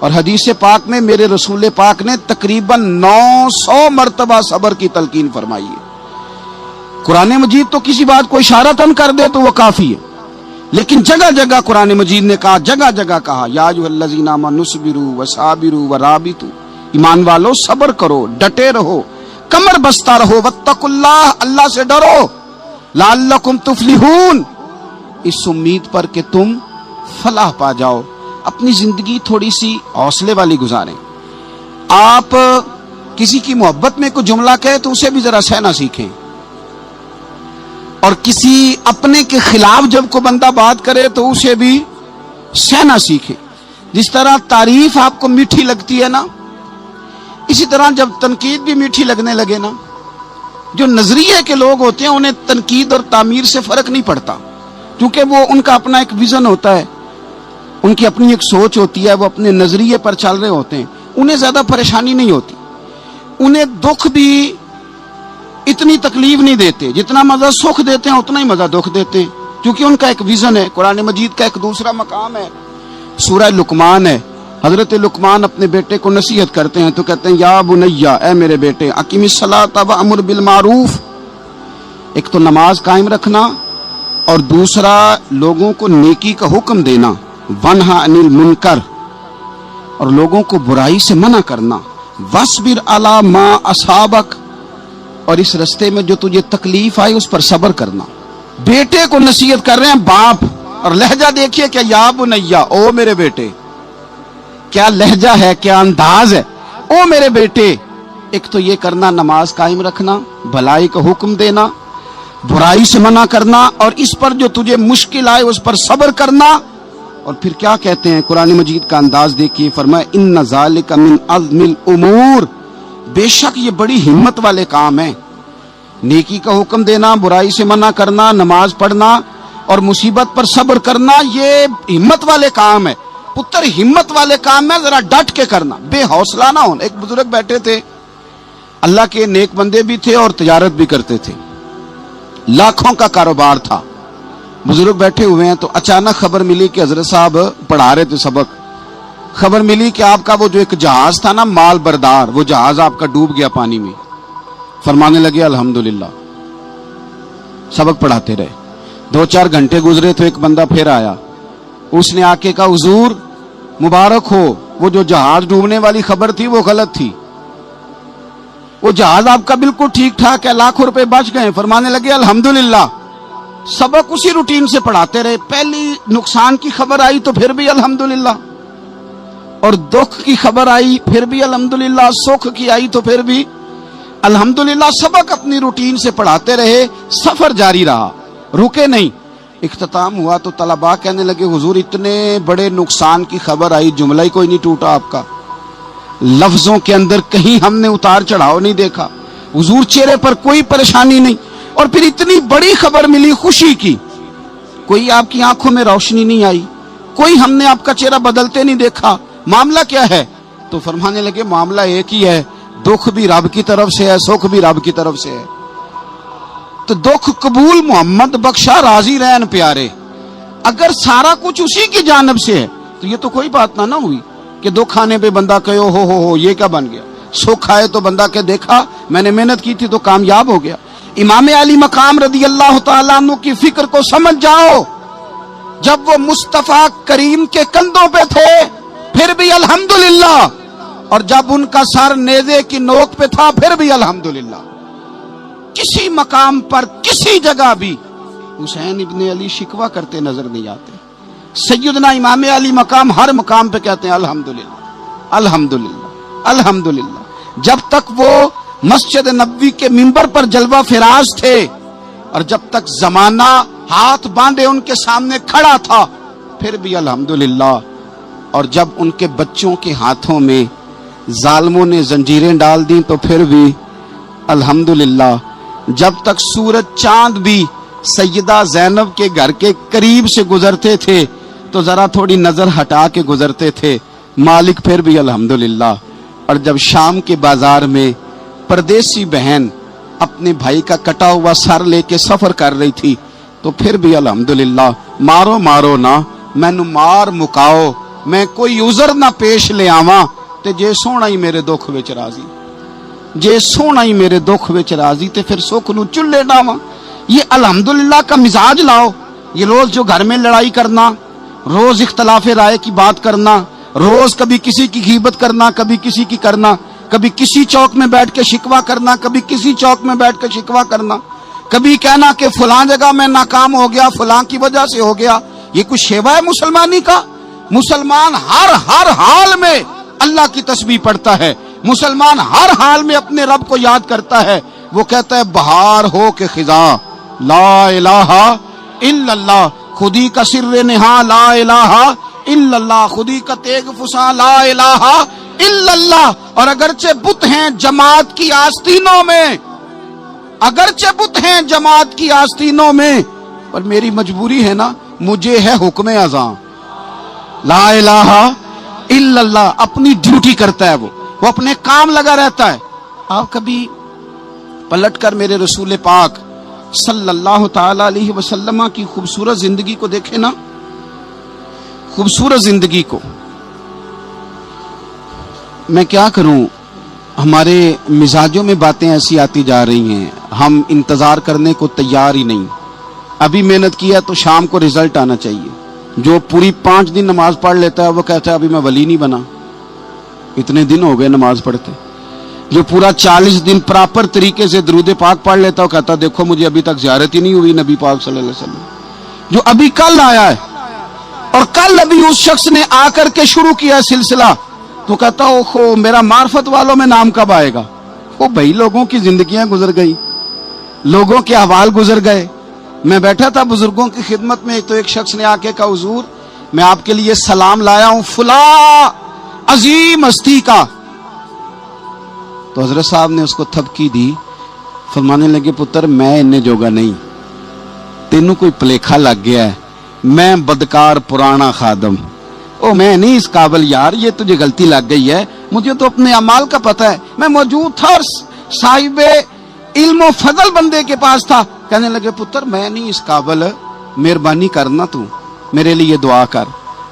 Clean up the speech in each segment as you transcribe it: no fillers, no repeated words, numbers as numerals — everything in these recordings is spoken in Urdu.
اور حدیث پاک میں میرے رسول پاک نے تقریباً 900 مرتبہ صبر کی تلقین فرمائی ہے۔ قرآن مجید تو کسی بات کو اشارتاً کر دے تو وہ کافی ہے، لیکن جگہ جگہ قرآن مجید نے کہا، جگہ جگہ کہا یا ایھا الذین آمنوا اصبروا وصابروا ورابطوا، ایمان والو صبر کرو، ڈٹے رہو، کمر بستہ رہو، واتقوا اللہ، اللہ سے ڈرو، لعلکم تفلحون، اس امید پر کہ تم فلاح پا جاؤ۔ اپنی زندگی تھوڑی سی حوصلے والی گزاریں۔ آپ کسی کی محبت میں کوئی جملہ کہے تو اسے بھی ذرا سہنا سیکھیں، اور کسی اپنے کے خلاف جب کوئی بندہ بات کرے تو اسے بھی سہنا سیکھیں۔ جس طرح تعریف آپ کو میٹھی لگتی ہے نا، اسی طرح جب تنقید بھی میٹھی لگنے لگے نا، جو نظریے کے لوگ ہوتے ہیں انہیں تنقید اور تعمیر سے فرق نہیں پڑتا، کیونکہ وہ ان کا اپنا ایک ویژن ہوتا ہے، ان کی اپنی ایک سوچ ہوتی ہے، وہ اپنے نظریے پر چل رہے ہوتے ہیں، انہیں زیادہ پریشانی نہیں ہوتی، انہیں دکھ بھی اتنی تکلیف نہیں دیتے، جتنا مزہ سکھ دیتے ہیں اتنا ہی مزہ دکھ دیتے ہیں، کیونکہ ان کا ایک ویژن ہے۔ قرآن مجید کا ایک دوسرا مقام ہے، سورہ لقمان ہے۔ حضرت لقمان اپنے بیٹے کو نصیحت کرتے ہیں تو کہتے ہیں یا بنیا، اے میرے بیٹے، اقیم الصلاۃ وامر بالمعروف، ایک تو نماز قائم رکھنا، اور دوسرا لوگوں کو نیکی کا حکم دینا، ونہا عن المنکر، اور لوگوں کو برائی سے منع کرنا، واصبر علی ما اصابک، اور اس رستے میں جو تجھے تکلیف آئی اس پر صبر کرنا۔ بیٹے کو نصیحت کر رہے ہیں باپ، اور لہجہ دیکھیے کہ یا بنیا، او میرے بیٹے، کیا لہجہ ہے، کیا انداز ہے، او میرے بیٹے۔ ایک تو یہ کرنا، نماز قائم رکھنا، بھلائی کا حکم دینا، برائی سے منع کرنا، اور اس پر جو تجھے مشکل آئے اس پر صبر کرنا۔ اور پھر کیا کہتے ہیں، قرآن مجید کا انداز دیکھیے، فرمایا ان ذالک من عزم الامور، بے شک یہ بڑی ہمت والے کام ہیں، نیکی کا حکم دینا، برائی سے منع کرنا، نماز پڑھنا اور مصیبت پر صبر کرنا، یہ ہمت والے کام ہے پتر، ہمت والے کام میں ذرا ڈٹ کے کرنا، بے حوصلہ نہ ہونا۔ ایک بزرگ بیٹھے تھے، اللہ کے نیک بندے بھی تھے اور تجارت بھی کرتے تھے، لاکھوں کا کاروبار تھا۔ بزرگ بیٹھے ہوئے ہیں تو اچانک خبر ملی کہ حضرت صاحب پڑھا رہے تھے سبق، خبر ملی کہ آپ کا وہ جو ایک جہاز تھا نا مال بردار، وہ جہاز آپ کا ڈوب گیا پانی میں۔ فرمانے لگے الحمدللہ، سبق پڑھاتے رہے، 2-4 گھنٹے گزرے تو ایک بندہ پھر آیا، اس نے آ کے کہا حضور مبارک ہو، وہ جو جہاز ڈوبنے والی خبر تھی وہ غلط تھی، وہ جہاز آپ کا بالکل ٹھیک ٹھاک ہے، لاکھوں روپے بچ گئے۔ فرمانے لگے الحمدللہ۔ سبق اسی روٹین سے پڑھاتے رہے، پہلی نقصان کی خبر آئی تو پھر بھی الحمدللہ، اور دکھ کی خبر آئی پھر بھی الحمدللہ، سکھ کی آئی تو پھر بھی الحمدللہ۔ سبق اپنی روٹین سے پڑھاتے رہے، سفر جاری رہا، رکے نہیں۔ اختتام ہوا تو طلباء کہنے لگے حضور اتنے بڑے نقصان کی خبر آئی، جملہ ہی کوئی نہیں ٹوٹا آپ کا، لفظوں کے اندر کہیں ہم نے اتار چڑھاؤ نہیں دیکھا، حضور چہرے پر کوئی پریشانی نہیں، اور پھر اتنی بڑی خبر ملی خوشی کی، کوئی آپ کی آنکھوں میں روشنی نہیں آئی، کوئی ہم نے آپ کا چہرہ بدلتے نہیں دیکھا، معاملہ کیا ہے؟ تو فرمانے لگے معاملہ ایک ہی ہے، دکھ بھی رب کی طرف سے ہے، سکھ بھی رب کی طرف سے ہے۔ تو دکھ قبول محمد بخشا راضی رہن پیارے، اگر سارا کچھ اسی کی جانب سے ہے تو یہ تو کوئی بات نہ ہوئی کہ دکھ آنے پہ بندہ کہے ہو یہ کیا بن گیا، سکھ آئے تو بندہ کہ دیکھا میں نے محنت کی تھی تو کامیاب ہو گیا۔ امام علی مقام رضی اللہ تعالیٰ عنہ کی فکر کو سمجھ جاؤ، جب وہ مصطفیٰ کریم کے کندھوں پہ تھے پھر بھی الحمدللہ، اور جب ان کا سر نیزے کی نوک پہ تھا پھر بھی الحمدللہ۔ کسی مقام پر کسی جگہ بھی حسین ابن علی شکوہ کرتے نظر نہیں آتے، سیدنا امام علی مقام ہر مقام پہ کہتے ہیں الحمدللہ الحمدللہ الحمدللہ۔ جب تک وہ مسجد نبوی کے منبر پر جلوہ فراز تھے، اور جب تک زمانہ ہاتھ باندھے ان کے سامنے کھڑا تھا پھر بھی الحمدللہ، اور جب ان کے بچوں کے ہاتھوں میں ظالموں نے زنجیریں ڈال دیں تو پھر بھی الحمدللہ، جب تک سورج چاند بھی سیدہ زینب کے گھر کے قریب سے گزرتے تھے تو ذرا تھوڑی نظر ہٹا کے گزرتے تھے، مالک پھر بھی الحمدللہ۔ اور جب شام کے بازار میں پردیسی بہن اپنے بھائی کا کٹا ہوا سر لے کے سفر کر رہی تھی تو پھر بھی الحمدللہ۔ مارو نہ مینو مار مکاؤ، میں کوئی عذر نہ پیش لے آواں تے جے سونا ہی میرے دکھ وچ راضی، جے سونا ہی میرے دکھ وچ راضی تے پھر سکھ نو چلے ڈاواں۔ یہ الحمدللہ کا مزاج لاؤ۔ یہ روز جو گھر میں لڑائی کرنا، روز اختلاف رائے کی بات کرنا، روز کبھی کسی کی غیبت کرنا، کبھی کسی کی کرنا، کبھی کسی چوک میں بیٹھ کے شکوہ کرنا، کبھی کسی چوک میں بیٹھ کے شکوہ کرنا، کبھی کہنا کہ فلاں جگہ میں ناکام ہو گیا، فلاں کی وجہ سے ہو گیا، یہ کچھ شیوا ہے مسلمانی کا؟ مسلمان ہر حال میں اللہ کی تسبیح پڑھتا ہے، مسلمان ہر حال میں اپنے رب کو یاد کرتا ہے۔ وہ کہتا ہے بہار ہو کہ خزاں لا الہ الا اللہ، خودی کا سر نہا لا الہ الا اللہ، خودی کا تیغ فساں لا الہ الا اللہ۔ اور اگرچہ بت ہیں جماعت کی آستینوں میں، اگرچہ بت ہیں جماعت کی آستینوں میں، پر میری مجبوری ہے نا، مجھے ہے حکم اذاں لا الہ الا اللہ۔ اپنی ڈیوٹی کرتا ہے وہ اپنے کام لگا رہتا ہے۔ آپ کبھی پلٹ کر میرے رسول پاک صلی اللہ تعالی علیہ وسلم کی خوبصورت زندگی کو دیکھیں نا، خوبصورت زندگی کو۔ میں کیا کروں، ہمارے مزاجوں میں باتیں ایسی آتی جا رہی ہیں، ہم انتظار کرنے کو تیار ہی نہیں۔ ابھی محنت کیا تو شام کو رزلٹ آنا چاہیے۔ جو پوری 5 دن نماز پڑھ لیتا ہے وہ کہتا ہے ابھی میں ولی نہیں بنا، اتنے دن ہو گئے نماز پڑھتے۔ جو پورا 40 دن پراپر طریقے سے درود پاک پڑھ لیتا ہے وہ کہتا ہے دیکھو مجھے ابھی تک زیارت ہی نہیں ہوئی نبی پاک صلی اللہ علیہ وسلم۔ جو ابھی کل آیا ہے اور کل ابھی اس شخص نے آ کر کے شروع کیا سلسلہ، تو کہتا اوہو میرا معرفت والوں میں نام کب آئے گا؟ وہ بھائی لوگوں کی زندگیاں گزر گئی، لوگوں کے احوال گزر گئے۔ میں بیٹھا تھا بزرگوں کی خدمت میں، تو ایک شخص نے آ کے کہا حضور میں آپ کے لیے سلام لایا ہوں فلاں عظیم ہستی کا۔ تو حضرت صاحب نے اس کو تھپکی دی، فرمانے لگے پتر میں انہیں جوگا نہیں، تینوں کوئی پلیکھا لگ گیا ہے، میں بدکار پرانا خادم، او میں نہیں اس قابل یار، یہ تجھے غلطی لگ گئی ہے، مجھے تو اپنے اعمال کا پتہ ہے، میں موجود تھا اور صاحب علم و فضل بندے کے پاس تھا۔ کہنے لگے پتر میں نہیں اس قابل، مہربانی کرنا تو میرے لیے دعا کر،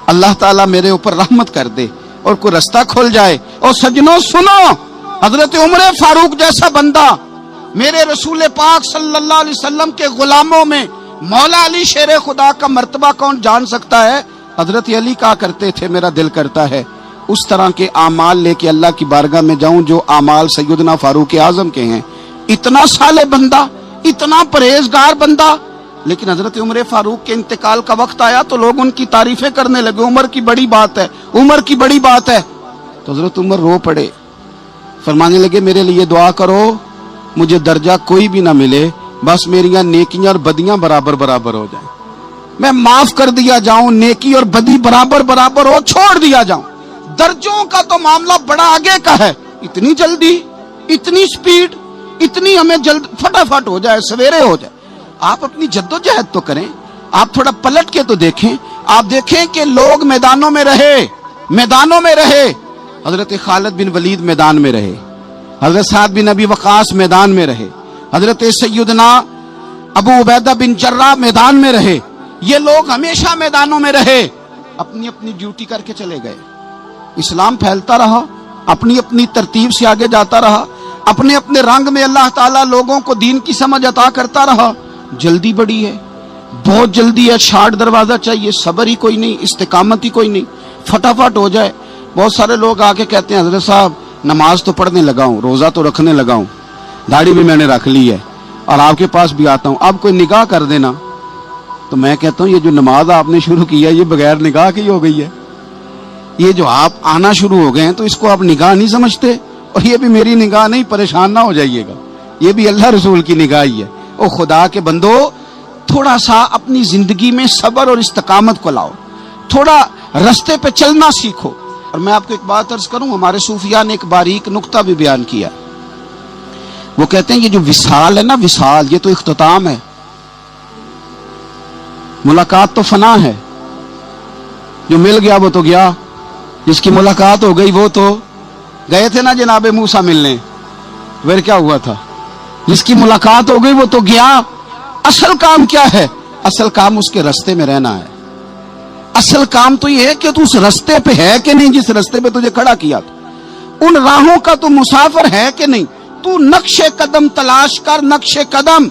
اللہ تعالیٰ میرے اوپر رحمت کر دے اور کوئی رستہ کھل جائے۔ اور سجنوں سنو، حضرت عمر فاروق جیسا بندہ میرے رسول پاک صلی اللہ علیہ وسلم کے غلاموں میں مولا علی شیر خدا کا مرتبہ کون جان سکتا ہے؟ حضرت علی کہا کرتے تھے میرا دل کرتا ہے اس طرح کے اعمال لے کے اللہ کی بارگاہ میں جاؤں جو اعمال سیدنا فاروق اعظم کے ہیں۔ اتنا صالح بندہ، اتنا پرہیزگار بندہ، لیکن حضرت عمر فاروق کے انتقال کا وقت آیا تو لوگ ان کی تعریفیں کرنے لگے، عمر کی بڑی بات ہے، عمر کی بڑی بات ہے۔ تو حضرت عمر رو پڑے، فرمانے لگے میرے لیے دعا کرو، مجھے درجہ کوئی بھی نہ ملے، بس میریاں نیکیاں اور بدیاں برابر برابر ہو جائیں، میں معاف کر دیا جاؤں، نیکی اور بدی برابر برابر ہو، چھوڑ دیا جاؤں۔ درجوں کا تو معاملہ بڑا آگے کا ہے، اتنی جلدی، اتنی سپیڈ، اتنی ہمیں جلد فٹافٹ ہو جائے، سویرے ہو جائے۔ آپ اپنی جدوجہد تو کریں، آپ تھوڑا پلٹ کے تو دیکھیں، آپ دیکھیں کہ لوگ میدانوں میں رہے، میدانوں میں رہے۔ حضرت خالد بن ولید میدان میں رہے، حضرت سعد بن ابی وقاص میدان میں رہے، حضرت سیدنا ابو عبیدہ بن جراح میدان میں رہے۔ یہ لوگ ہمیشہ میدانوں میں رہے، اپنی اپنی ڈیوٹی کر کے چلے گئے۔ اسلام پھیلتا رہا، اپنی اپنی ترتیب سے آگے جاتا رہا، اپنے اپنے رنگ میں اللہ تعالیٰ لوگوں کو دین کی سمجھ عطا کرتا رہا۔ جلدی بڑی ہے، بہت جلدی ہے، شارٹ دروازہ چاہیے، صبر ہی کوئی نہیں، استقامت ہی کوئی نہیں، فٹافٹ ہو جائے۔ بہت سارے لوگ آ کے کہتے ہیں حضرت صاحب نماز تو پڑھنے لگا ہوں، روزہ تو رکھنے لگا ہوں، داڑھی بھی میں نے رکھ لی ہے اور آپ کے پاس بھی آتا ہوں، اب کوئی نگاہ کر دینا۔ تو میں کہتا ہوں یہ جو نماز آپ نے شروع کی ہے یہ بغیر نگاہ کی ہو گئی ہے، یہ جو آپ آنا شروع ہو گئے ہیں تو اس کو آپ نگاہ نہیں سمجھتے، اور یہ بھی میری نگاہ نہیں، پریشان نہ ہو جائیے گا، یہ بھی اللہ رسول کی نگاہ ہی ہے۔ او خدا کے بندو، تھوڑا سا اپنی زندگی میں صبر اور استقامت کو لاؤ، تھوڑا رستے پہ چلنا سیکھو۔ اور میں آپ کو ایک بات عرض کروں، ہمارے صوفیاء نے ایک باریک نقطہ بھی بیان کیا، وہ کہتے ہیں یہ جو وصال ہے نا، وصال یہ تو اختتام ہے، ملاقات تو فنا ہے، جو مل گیا وہ تو گیا، جس کی ملاقات ہو گئی وہ تو گئے تھے نا جناب موسیٰ ملنے، پھر کیا ہوا تھا؟ جس کی ملاقات ہو گئی وہ تو گیا۔ اصل کام کیا ہے؟ اصل کام اس کے رستے میں رہنا ہے، اصل کام تو یہ ہے کہ تو اس رستے پہ ہے کہ نہیں جس رستے پہ تجھے کھڑا کیا تھا، ان راہوں کا تو مسافر ہے کہ نہیں، تو نقش قدم تلاش کر، نقش قدم۔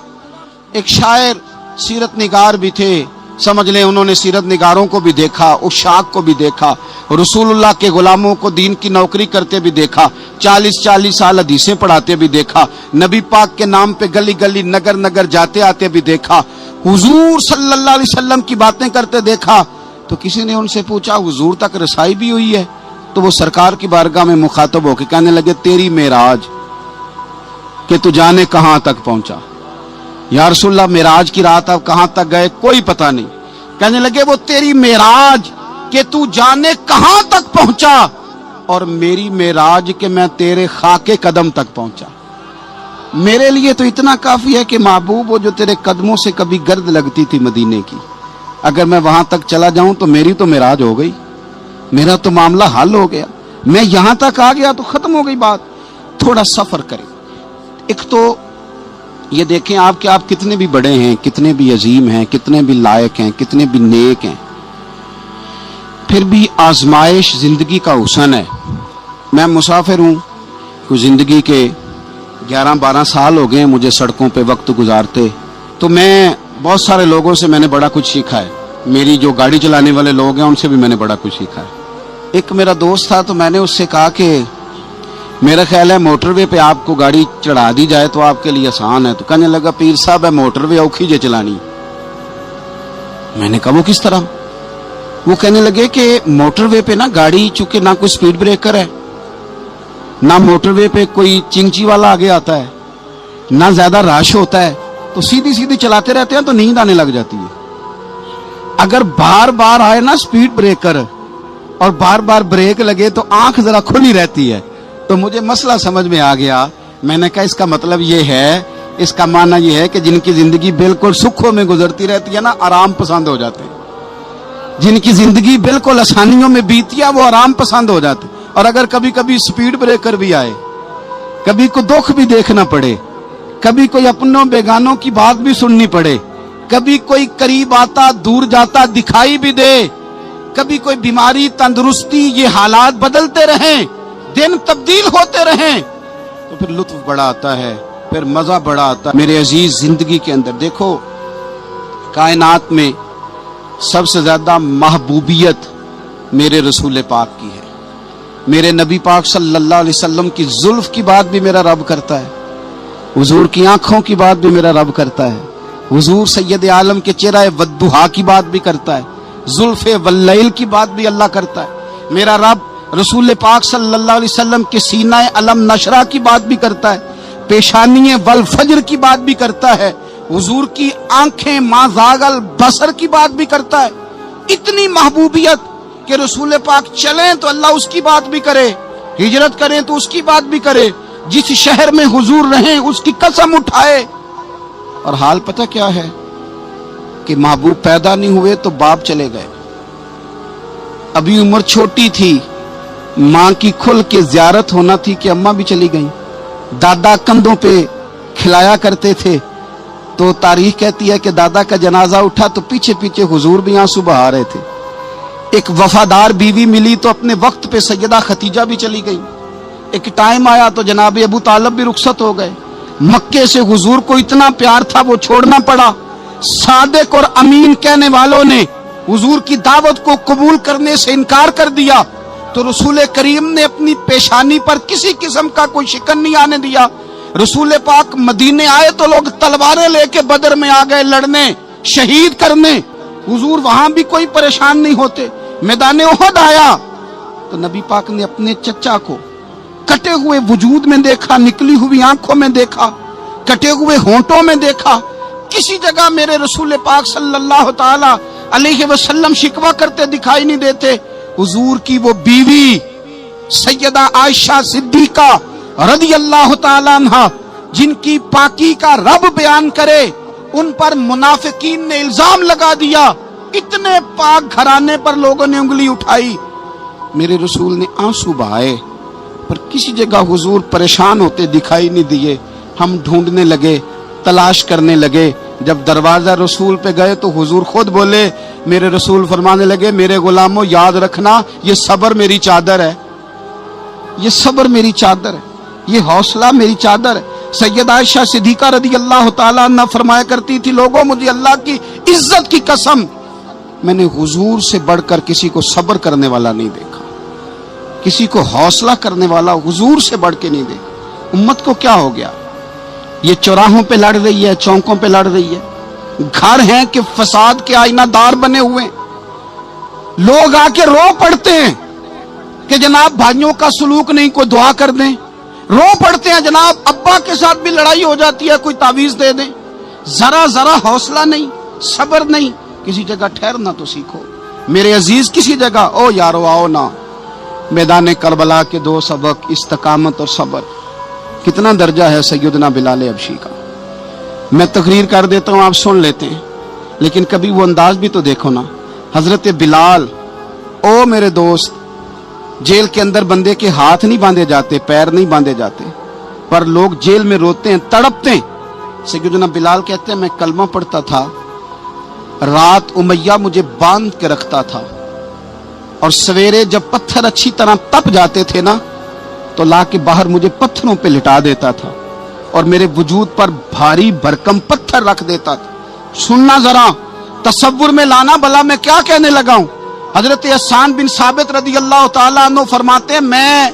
ایک شاعر سیرت نگار بھی تھے، سمجھ لیں انہوں نے سیرت نگاروں کو بھی دیکھا، عشاق کو بھی دیکھا، رسول اللہ کے غلاموں کو دین کی نوکری کرتے بھی دیکھا، 40 سال حدیثیں پڑھاتے بھی دیکھا، نبی پاک کے نام پہ گلی گلی نگر نگر جاتے آتے بھی دیکھا، حضور صلی اللہ علیہ وسلم کی باتیں کرتے دیکھا۔ تو کسی نے ان سے پوچھا حضور تک رسائی بھی ہوئی ہے؟ تو وہ سرکار کی بارگاہ میں مخاطب ہو کے کہنے لگے تیری معراج کہ تو جانے کہاں تک پہنچا۔ یا رسول اللہ معراج کی رات آپ کہاں تک گئے؟ کوئی پتہ نہیں۔ کہنے لگے وہ تیری معراج کہ تو جانے کہاں تک پہنچا، اور میری معراج کہ میں تیرے خاک قدم تک پہنچا۔ میرے لیے تو اتنا کافی ہے کہ محبوب وہ جو تیرے قدموں سے کبھی گرد لگتی تھی مدینے کی، اگر میں وہاں تک چلا جاؤں تو میری تو معراج ہو گئی، میرا تو معاملہ حل ہو گیا، میں یہاں تک آ گیا تو ختم ہو گئی بات۔ تھوڑا سفر کریں۔ ایک تو یہ دیکھیں آپ کہ آپ کتنے بھی بڑے ہیں، کتنے بھی عظیم ہیں، کتنے بھی لائق ہیں، کتنے بھی نیک ہیں، پھر بھی آزمائش زندگی کا حسن ہے۔ میں مسافر ہوں، کوئی زندگی کے 11-12 سال ہو گئے ہیں مجھے سڑکوں پہ وقت گزارتے، تو میں بہت سارے لوگوں سے میں نے بڑا کچھ سیکھا ہے، میری جو گاڑی چلانے والے لوگ ہیں ان سے بھی میں نے بڑا کچھ سیکھا ہے۔ ایک میرا دوست تھا تو میں نے اس سے کہا کہ میرا خیال ہے موٹر وے پہ آپ کو گاڑی چڑھا دی جائے تو آپ کے لیے آسان ہے۔ تو کہنے لگا پیر صاحب ہے موٹر وے اوکھی جے چلانی۔ میں نے کہا وہ کس طرح؟ وہ کہنے لگے کہ موٹر وے پہ نا گاڑی چونکہ نہ کوئی سپیڈ بریکر ہے، نہ موٹر وے پہ کوئی چنگچی والا آگے آتا ہے، نہ زیادہ رش ہوتا ہے، تو سیدھی سیدھی چلاتے رہتے ہیں تو نیند آنے لگ جاتی ہے۔ اگر بار بار آئے نا سپیڈ بریکر اور بار بار بریک لگے تو آنکھ ذرا کھلی رہتی ہے۔ تو مجھے مسئلہ سمجھ میں آ گیا۔ میں نے کہا اس کا مطلب یہ ہے، اس کا معنی یہ ہے کہ جن کی زندگی بالکل سکھوں میں گزرتی رہتی ہے نا، آرام پسند ہو جاتے ہیں۔ جن کی زندگی بالکل آسانیوں میں بیتی ہے وہ آرام پسند ہو جاتے ہیں۔ اور اگر کبھی کبھی سپیڈ بریکر بھی آئے، کبھی کوئی دکھ بھی دیکھنا پڑے، کبھی کوئی اپنوں بیگانوں کی بات بھی سننی پڑے، کبھی کوئی قریب آتا دور جاتا دکھائی بھی دے، کبھی کوئی بیماری تندرستی، یہ حالات بدلتے رہیں، دن تبدیل ہوتے رہیں، تو پھر لطف بڑا آتا ہے، پھر مزہ بڑا آتا ہے۔ میرے عزیز زندگی کے اندر دیکھو، کائنات میں سب سے زیادہ محبوبیت میرے رسول پاک کی ہے۔ میرے نبی پاک صلی اللہ علیہ وسلم کی زلف کی بات بھی میرا رب کرتا ہے، حضور کی آنکھوں کی بات بھی میرا رب کرتا ہے، حضور سید عالم کے چہرہ والضحیٰ کی بات بھی کرتا ہے، زلف واللیل کی بات بھی اللہ کرتا ہے۔ میرا رب رسول پاک صلی اللہ علیہ وسلم کے سینہ علم نشرہ کی بات بھی کرتا ہے، پیشانی والفجر کی بات بھی کرتا ہے، حضور کی آنکھیں ما زاغ البصر کی بات بھی کرتا ہے۔ اتنی محبوبیت کہ رسول پاک چلیں تو اللہ اس کی بات بھی کرے، ہجرت کریں تو اس کی بات بھی کرے، جس شہر میں حضور رہیں اس کی قسم اٹھائے۔ اور حال پتہ کیا ہے کہ محبوب پیدا نہیں ہوئے تو باپ چلے گئے، ابھی عمر چھوٹی تھی، ماں کی کھل کے زیارت ہونا تھی کہ اماں بھی چلی گئیں، دادا کندھوں پہ کھلایا کرتے تھے، تو تاریخ کہتی ہے کہ دادا کا جنازہ اٹھا تو پیچھے پیچھے حضور بھی آنسو بہا رہے تھے۔ ایک وفادار بیوی ملی تو اپنے وقت پہ سیدہ خدیجہ بھی چلی گئی، ایک ٹائم آیا تو جناب ابو طالب بھی رخصت ہو گئے، مکے سے حضور کو اتنا پیار تھا وہ چھوڑنا پڑا، صادق اور امین کہنے والوں نے حضور کی دعوت کو قبول کرنے سے انکار کر دیا، تو رسول کریم نے اپنی پیشانی پر کسی قسم کا کوئی شکن نہیں آنے دیا۔ رسول پاک مدینے آئے تو لوگ تلواریں لے کے بدر میں آ گئے لڑنے، شہید کرنے، حضور وہاں بھی کوئی پریشان نہیں ہوتے۔ میدان احد آیا تو نبی پاک نے اپنے چچا کو کٹے ہوئے وجود میں دیکھا، نکلی ہوئی آنکھوں میں دیکھا، کٹے ہوئے ہونٹوں میں دیکھا، کسی جگہ میرے رسول پاک صلی اللہ تعالی علیہ وسلم شکوہ کرتے دکھائی نہیں دیتے۔ حضور کی وہ بیوی سیدہ عائشہ صدیقہ رضی اللہ تعالیٰ عنہ، جن کی پاکی کا رب بیان کرے، ان پر منافقین نے الزام لگا دیا، اتنے پاک گھرانے پر لوگوں نے انگلی اٹھائی، میرے رسول نے آنسو بہائے، پر کسی جگہ حضور پریشان ہوتے دکھائی نہیں دیے۔ ہم ڈھونڈنے لگے، تلاش کرنے لگے، جب دروازہ رسول پہ گئے تو حضور خود بولے، میرے رسول فرمانے لگے، میرے غلاموں یاد رکھنا یہ صبر میری چادر ہے، یہ صبر میری چادر ہے، یہ حوصلہ میری چادر ہے۔ سیدہ عائشہ صدیقہ رضی اللہ تعالیٰ عنہ فرمایا کرتی تھی، لوگوں مجھے اللہ کی عزت کی قسم میں نے حضور سے بڑھ کر کسی کو صبر کرنے والا نہیں دیکھا، کسی کو حوصلہ کرنے والا حضور سے بڑھ کے نہیں دیکھا۔ امت کو کیا ہو گیا؟ یہ چوراہوں پہ لڑ رہی ہے، چوکوں پہ لڑ رہی ہے، گھر ہیں کہ فساد کے آئینہ دار بنے ہوئے ہیں، لوگ آ کے رو پڑتے ہیں کہ جناب بھائیوں کا سلوک نہیں، کوئی دعا کر دیں، رو پڑتے ہیں جناب ابا کے ساتھ بھی لڑائی ہو جاتی ہے، کوئی تعویذ دے دیں، ذرا حوصلہ نہیں، صبر نہیں، کسی جگہ ٹھہرنا تو سیکھو میرے عزیز، کسی جگہ او یارو آؤ نا، میدان کربلا کے دو سبق، استقامت اور صبر۔ کتنا درجہ ہے سیدنا بلال حبشی کا، میں تقریر کر دیتا ہوں آپ سن لیتے ہیں، لیکن کبھی وہ انداز بھی تو دیکھو نا۔ حضرت بلال، او میرے دوست، جیل کے اندر بندے کے ہاتھ نہیں باندھے جاتے، پیر نہیں باندھے جاتے، پر لوگ جیل میں روتے ہیں، تڑپتے ہیں۔ سیدنا بلال کہتے ہیں میں کلمہ پڑھتا تھا، رات امیہ مجھے باندھ کے رکھتا تھا، اور سویرے جب پتھر اچھی طرح تپ جاتے تھے نا تو لا کے باہر مجھے پتھروں پہ لٹا دیتا تھا، اور میرے وجود پر بھاری بھرکم پتھر رکھ دیتا تھا۔ سننا ذرا، تصور میں لانا بلا میں کیا کہنے لگا ہوں۔ حضرت حسان بن ثابت رضی اللہ تعالیٰ عنہ فرماتے ہیں میں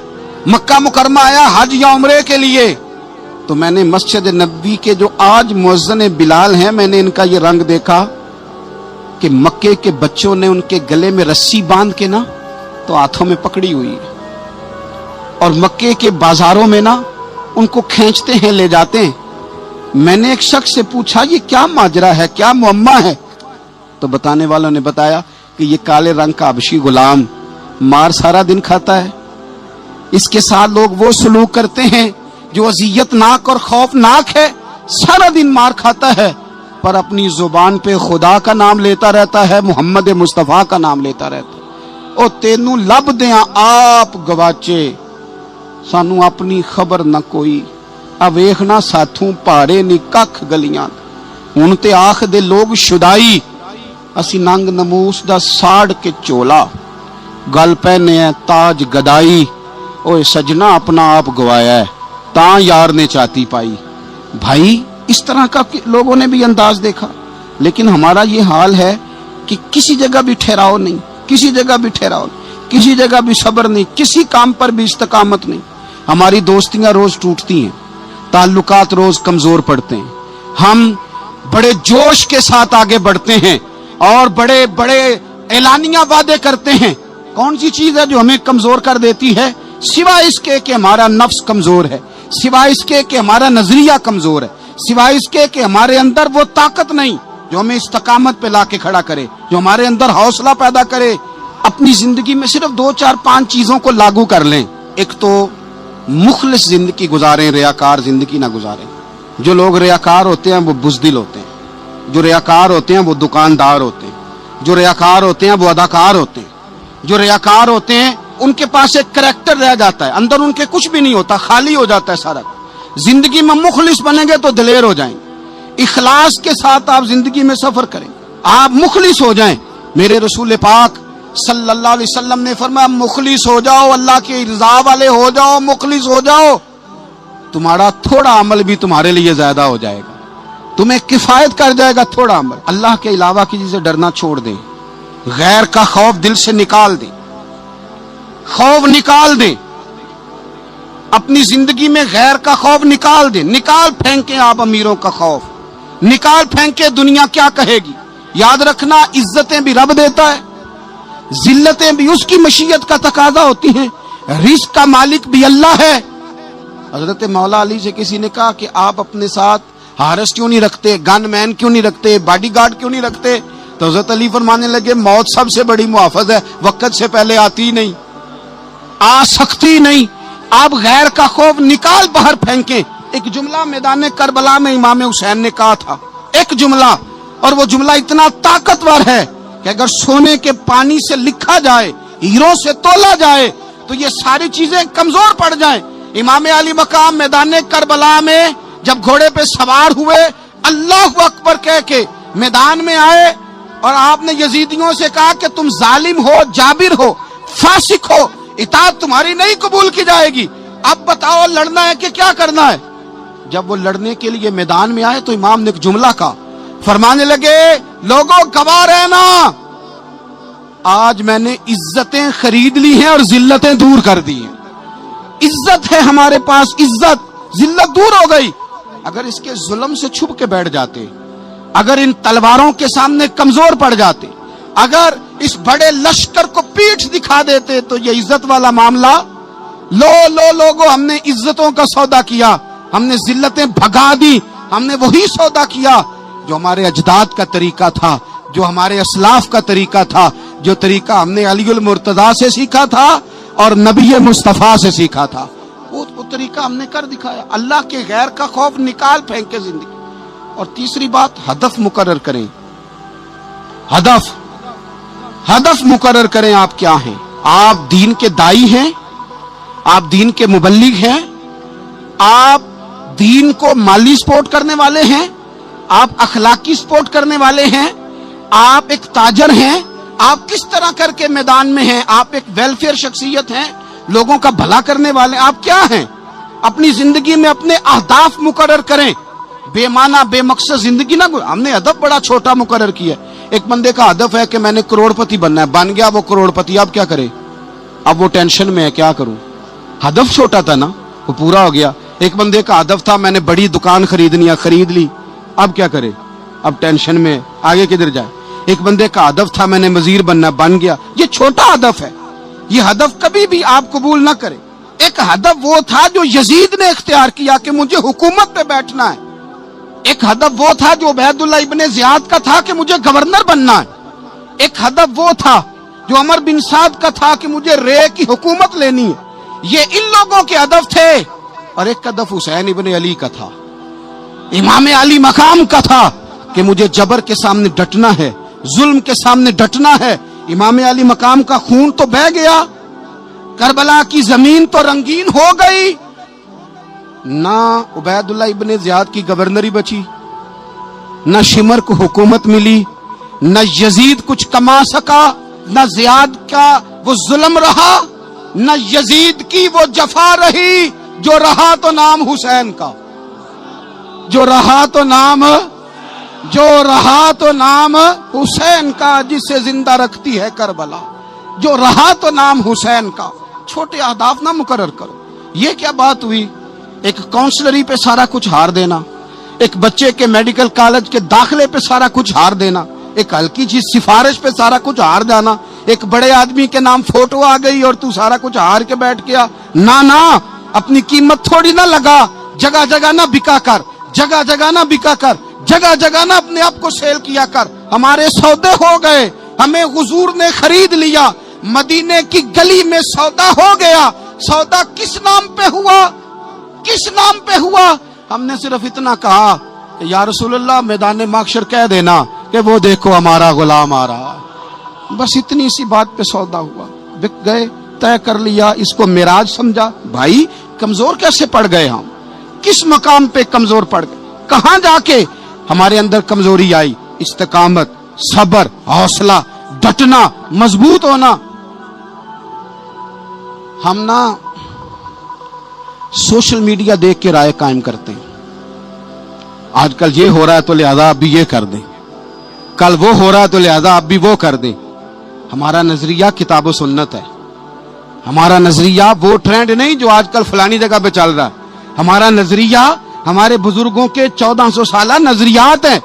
مکہ مکرمہ آیا حج یا عمرے کے لیے، تو میں نے مسجد نبوی کے جو آج مؤذن بلال ہیں، میں نے ان کا یہ رنگ دیکھا کہ مکے کے بچوں نے ان کے گلے میں رسی باندھ کے نا تو ہاتھوں میں پکڑی ہوئی ہے، اور مکے کے بازاروں میں نا ان کو کھینچتے ہیں، لے جاتے ہیں۔ میں نے ایک شخص سے پوچھا یہ کیا ماجرا ہے، کیا معمہ ہے؟ تو بتانے والوں نے بتایا کہ یہ کالے رنگ کا حبشی غلام مار سارا دن کھاتا ہے، اس کے ساتھ لوگ وہ سلوک کرتے ہیں جو اذیت ناک اور خوف ناک ہے، سارا دن مار کھاتا ہے پر اپنی زبان پہ خدا کا نام لیتا رہتا ہے، محمد مصطفیٰ کا نام لیتا رہتا ہے۔ او تینوں لب دیاں آپ گواچے، سانو اپنی خبر نہ کوئی، اویخنا ساتھوں پہاڑے نی ککھ گلیاں، ہن تے آخ دے لوگ شدائی، اسی ننگ نموس دا ساڑ کے چولا، گل پہنے ہے تاج گدائی، اوے سجنا اپنا آپ گوایا ہے، تاں یار نے چاتی پائی۔ بھائی اس طرح کا لوگوں نے بھی انداز دیکھا، لیکن ہمارا یہ حال ہے کہ کسی جگہ بھی ٹھہراؤ نہیں، کسی جگہ بھی ٹھہراؤ نہیں، کسی جگہ بھی صبر نہیں، کسی کام پر بھی استقامت نہیں۔ ہماری دوستیاں روز ٹوٹتی ہیں، تعلقات روز کمزور پڑتے ہیں، ہم بڑے جوش کے ساتھ آگے بڑھتے ہیں اور بڑے بڑے اعلانیہ وعدے کرتے ہیں۔ کون سی چیز ہے جو ہمیں کمزور کر دیتی ہے؟ سوائے اس کے کہ ہمارا نفس کمزور ہے، سوائے اس کے کہ ہمارا نظریہ کمزور ہے، سوائے اس کے کہ ہمارے اندر وہ طاقت نہیں جو ہمیں استقامت پہ لا کے کھڑا کرے، جو ہمارے اندر حوصلہ پیدا کرے۔ اپنی زندگی میں صرف 2 4 5 چیزوں کو لاگو کر لیں۔ ایک تو مخلص زندگی گزاریں، ریاکار زندگی نہ گزاریں۔ جو لوگ ریاکار ہوتے ہیں وہ بزدل ہوتے ہیں، جو ریاکار ہوتے ہیں وہ دکاندار ہوتے ہیں، جو ریاکار ہوتے ہیں وہ اداکار ہوتے ہیں، جو ریاکار ہوتے ہیں ان کے پاس ایک کریکٹر رہ جاتا ہے، اندر ان کے کچھ بھی نہیں ہوتا، خالی ہو جاتا ہے سارا۔ زندگی میں مخلص بنیں گے تو دلیر ہو جائیں گے، اخلاص کے ساتھ آپ زندگی میں سفر کریں، آپ مخلص ہو جائیں۔ میرے رسول پاک صلی اللہ علیہ وسلم نے فرمایا مخلص ہو جاؤ، اللہ کی رضا والے ہو جاؤ، مخلص ہو جاؤ، تمہارا تھوڑا عمل بھی تمہارے لیے زیادہ ہو جائے گا، تمہیں کفایت کر جائے گا تھوڑا عمل۔ اللہ کے علاوہ کسی سے ڈرنا چھوڑ دیں، غیر کا خوف دل سے نکال دیں، خوف نکال دیں، اپنی زندگی میں غیر کا خوف نکال دیں، نکال پھینکیں آپ امیروں کا خوف، نکال پھینکیں دنیا کیا کہے گی۔ یاد رکھنا عزتیں بھی رب دیتا ہے، ذلتیں بھی اس کی مشیت کا تقاضا ہوتی ہیں، رزق کا مالک بھی اللہ ہے۔ حضرت مولا علی سے کسی نے کہا کہ آپ اپنے ساتھ ہارس کیوں نہیں رکھتے، گن مین کیوں نہیں رکھتے، باڈی گارڈ کیوں نہیں رکھتے؟ تو حضرت علی فرمانے لگے موت سب سے بڑی محافظ ہے، وقت سے پہلے آتی نہیں، آ سکتی نہیں۔ آپ غیر کا خوف نکال باہر پھینکیں۔ ایک جملہ میدان کربلا میں امام حسین نے کہا تھا، ایک جملہ، اور وہ جملہ اتنا طاقتور ہے کہ اگر سونے کے پانی سے لکھا جائے، ہیروں سے تولا جائے تو یہ ساری چیزیں کمزور پڑ جائیں۔ امام علی مقام میدان کربلا میں جب گھوڑے پہ سوار ہوئے، اللہ اکبر کہہ کے میدان میں آئے اور آپ نے یزیدیوں سے کہا کہ تم ظالم ہو، جابر ہو، فاسق ہو، اطاعت تمہاری نہیں قبول کی جائے گی، اب بتاؤ لڑنا ہے کہ کیا کرنا ہے؟ جب وہ لڑنے کے لیے میدان میں آئے تو امام نے ایک جملہ کہا، فرمانے لگے لوگوں گواہ رہنا، آج میں نے عزتیں خرید لی ہیں اور ذلتیں دور کر دی ہیں۔ عزت ہے ہمارے پاس، عزت، ذلت دور ہو گئی۔ اگر اس کے ظلم سے چھپ کے بیٹھ جاتے، اگر ان تلواروں کے سامنے کمزور پڑ جاتے، اگر اس بڑے لشکر کو پیٹھ دکھا دیتے تو یہ عزت والا معاملہ لوگوں ہم نے عزتوں کا سودا کیا، ہم نے ذلتیں بھگا دی، ہم نے وہی سودا کیا جو ہمارے اجداد کا طریقہ تھا، جو ہمارے اسلاف کا طریقہ تھا، جو طریقہ ہم نے علی المرتضیٰ سے سیکھا تھا اور نبی مصطفیٰ سے سیکھا تھا، وہ طریقہ ہم نے کر دکھایا۔ اللہ کے غیر کا خوف نکال پھینکے زندگی۔ اور تیسری بات، ہدف مقرر کریں، ہدف مقرر کریں۔ آپ کیا ہیں؟ آپ دین کے دائی ہیں، آپ دین کے مبلغ ہیں، آپ دین کو مالی سپورٹ کرنے والے ہیں، آپ اخلاقی سپورٹ کرنے والے ہیں، آپ ایک تاجر ہیں، آپ کس طرح کر کے میدان میں ہیں؟ آپ ایک ویلفیئر شخصیت ہیں، لوگوں کا بھلا کرنے والے، آپ کیا ہیں؟ اپنی زندگی میں اپنے اہداف مقرر کریں، بے معنی بے مقصد زندگی نہ۔ ہم نے ہدف بڑا چھوٹا مقرر کیا۔ ایک بندے کا ہدف ہے کہ میں نے کروڑ پتی بننا ہے، بن گیا وہ کروڑ پتی، اب کیا کرے؟ اب وہ ٹینشن میں ہے، کیا کروں؟ ہدف چھوٹا تھا نا، وہ پورا ہو گیا۔ ایک بندے کا ہدف تھا میں نے بڑی دکان خریدنی ہے، خرید لی، اب کیا کرے؟ اب ٹینشن میں، آگے کدھر جائے؟ ایک بندے کا ہدف تھا میں نے وزیر بننا، بن گیا۔ یہ چھوٹا ہدف ہے، یہ ہدف کبھی بھی آپ قبول نہ کریں۔ ایک ہدف وہ تھا جو یزید نے اختیار کیا کہ مجھے حکومت پہ بیٹھنا ہے۔ ایک ہدف وہ تھا جو عبید اللہ ابن زیاد کا تھا کہ مجھے گورنر بننا ہے۔ ایک ہدف وہ تھا جو عمر بن سعد کا تھا کہ مجھے رے کی حکومت لینی ہے۔ یہ ان لوگوں کے ہدف تھے۔ اور ایک ہدف حسین ابن علی کا تھا، امام علی مقام کا تھا کہ مجھے جبر کے سامنے ڈٹنا ہے، ظلم کے سامنے ڈٹنا ہے۔ امام علی مقام کا خون تو بہہ گیا، کربلا کی زمین تو رنگین ہو گئی، نہ عبید اللہ ابن زیاد کی گورنری بچی، نہ شمر کو حکومت ملی، نہ یزید کچھ کما سکا، نہ زیاد کا وہ ظلم رہا، نہ یزید کی وہ جفا رہی۔ جو رہا تو نام حسین کا، جو رہا تو نام حسین کا، جسے زندہ رکھتی ہے کربلا، جو رہا تو نام حسین کا۔ چھوٹے اہداف نہ مقرر کرو۔ یہ کیا بات ہوئی؟ ایک کاؤنسلری پہ سارا کچھ ہار دینا، ایک بچے کے میڈیکل کالج کے داخلے پہ سارا کچھ ہار دینا، ایک ہلکی چیز سفارش پہ سارا کچھ ہار جانا، ایک بڑے آدمی کے نام فوٹو آ گئی اور تو سارا کچھ ہار کے بیٹھ گیا۔ نہ، اپنی قیمت تھوڑی نہ لگا، جگہ جگہ نہ بکا کر، جگہ جگہ نہ بکا کر، جگہ جگہ نہ اپنے آپ کو سیل کیا کر۔ ہمارے سودے ہو گئے، ہمیں حضور نے خرید لیا، مدینے کی گلی میں سودا ہو گیا۔ سودا کس نام پہ ہوا؟ کس نام پہ ہوا؟ ہم نے صرف اتنا کہا کہ یا رسول اللہ میدان محشر کہہ دینا کہ وہ دیکھو ہمارا غلام آ رہا ہے۔ بس اتنی سی بات پہ سودا ہوا، بک گئے، طے کر لیا، اس کو معراج سمجھا۔ بھائی کمزور کیسے پڑ گئے ہم؟ کس مقام پہ کمزور پڑ گئے؟ کہاں جا کے ہمارے اندر کمزوری آئی؟ استقامت، صبر، حوصلہ، ڈٹنا، مضبوط ہونا۔ ہم نا سوشل میڈیا دیکھ کے رائے قائم کرتے ہیں، آج کل یہ ہو رہا ہے تو لہذا اب بھی یہ کر دیں، کل وہ ہو رہا ہے تو لہذا اب بھی وہ کر دیں۔ ہمارا نظریہ کتاب و سنت ہے، ہمارا نظریہ وہ ٹرینڈ نہیں جو آج کل فلانی جگہ پہ چل رہا ہے۔ ہمارا نظریہ ہمارے بزرگوں کے 1400 سالہ نظریات ہیں۔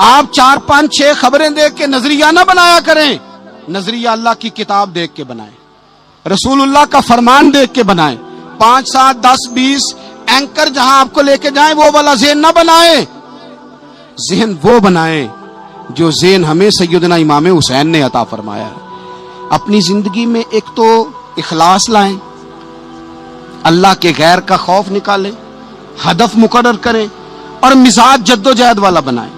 آپ 4 5 6 خبریں دیکھ کے نظریہ نہ بنایا کریں، نظریہ اللہ کی کتاب دیکھ کے بنائیں، رسول اللہ کا فرمان دیکھ کے بنائیں۔ 5 7 10 20 اینکر جہاں آپ کو لے کے جائیں وہ والا ذہن نہ بنائیں، ذہن وہ بنائیں جو ذہن ہمیں سیدنا امام حسین نے عطا فرمایا ہے۔ اپنی زندگی میں ایک تو اخلاص لائیں، اللہ کے غیر کا خوف نکالیں، ہدف مقرر کریں اور مزاج جد و جہد والا بنائیں،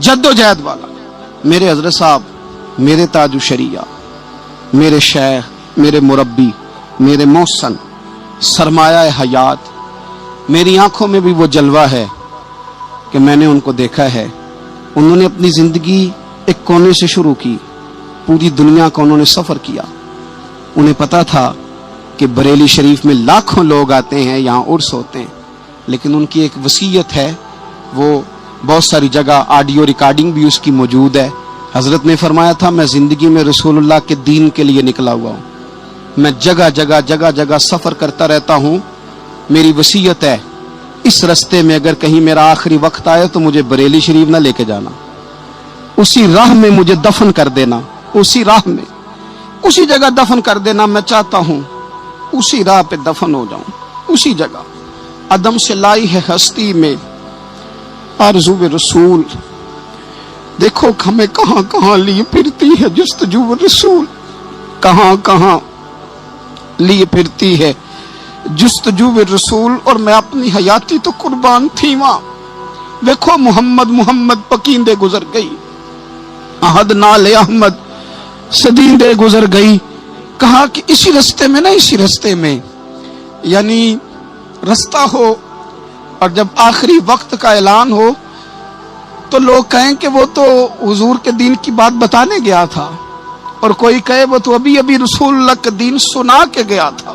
جد و جہد والا۔ میرے حضرت صاحب، میرے تاج الشریعہ، میرے شیخ، میرے مربی، میرے محسن، سرمایہ حیات، میری آنکھوں میں بھی وہ جلوہ ہے کہ میں نے ان کو دیکھا ہے، انہوں نے اپنی زندگی ایک کونے سے شروع کی، پوری دنیا کا انہوں نے سفر کیا۔ انہیں پتا تھا کہ بریلی شریف میں لاکھوں لوگ آتے ہیں، یہاں عرس ہوتے ہیں، لیکن ان کی ایک وصیت ہے، وہ بہت ساری جگہ آڈیو ریکارڈنگ بھی اس کی موجود ہے۔ حضرت نے فرمایا تھا میں زندگی میں رسول اللہ کے دین کے لیے نکلا ہوا ہوں، میں جگہ جگہ سفر کرتا رہتا ہوں، میری وصیت ہے اس رستے میں اگر کہیں میرا آخری وقت آئے تو مجھے بریلی شریف نہ لے کے جانا، اسی راہ میں مجھے دفن کر دینا، اسی راہ میں اسی جگہ دفن کر دینا، میں چاہتا ہوں اسی راہ پہ دفن ہو جاؤں، اسی جگہ۔ عدم سے لائی ہے ہستی میں آرزو رسول، دیکھو ہمیں کہاں کہاں لیے پھرتی ہے جستجو رسول، کہاں کہاں لیے پھرتی ہے جستجو رسول، اور میں اپنی حیاتی تو قربان تھی وہاں۔ دیکھو محمد پکیندے گزر گئی، احد نال احمد صدیندے گزر گئی۔ کہا کہ اسی رستے میں یعنی رستہ ہو، اور جب آخری وقت کا اعلان ہو تو لوگ کہیں کہ وہ تو حضور کے دین کی بات بتانے گیا تھا، اور کوئی کہے وہ تو ابھی رسول اللہ کے دین سنا کے گیا تھا،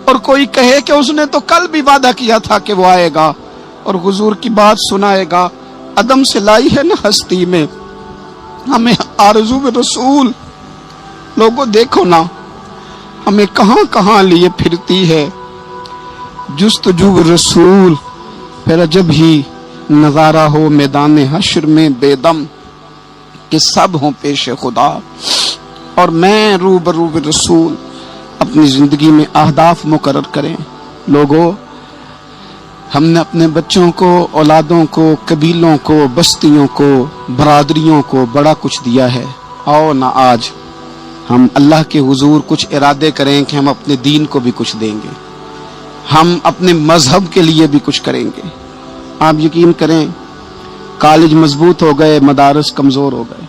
اور کوئی کہے کہ اس نے تو کل بھی وعدہ کیا تھا کہ وہ آئے گا اور حضور کی بات سنائے گا۔ عدم سے لائی ہے نا ہستی میں ہمیں آرزو رسول، لوگوں دیکھو نا ہمیں کہاں کہاں لیے پھرتی ہے جستجو رسول۔ پھر عجب ہی نظارہ ہو میدان حشر میں بے دم کہ سب ہوں پیش خدا، اور میں روبرو رسول۔ اپنی زندگی میں اہداف مقرر کریں لوگوں۔ ہم نے اپنے بچوں کو، اولادوں کو، قبیلوں کو، بستیوں کو، برادریوں کو بڑا کچھ دیا ہے، آؤ نہ آج ہم اللہ کے حضور کچھ ارادے کریں کہ ہم اپنے دین کو بھی کچھ دیں گے، ہم اپنے مذہب کے لیے بھی کچھ کریں گے۔ آپ یقین کریں کالج مضبوط ہو گئے، مدارس کمزور ہو گئے،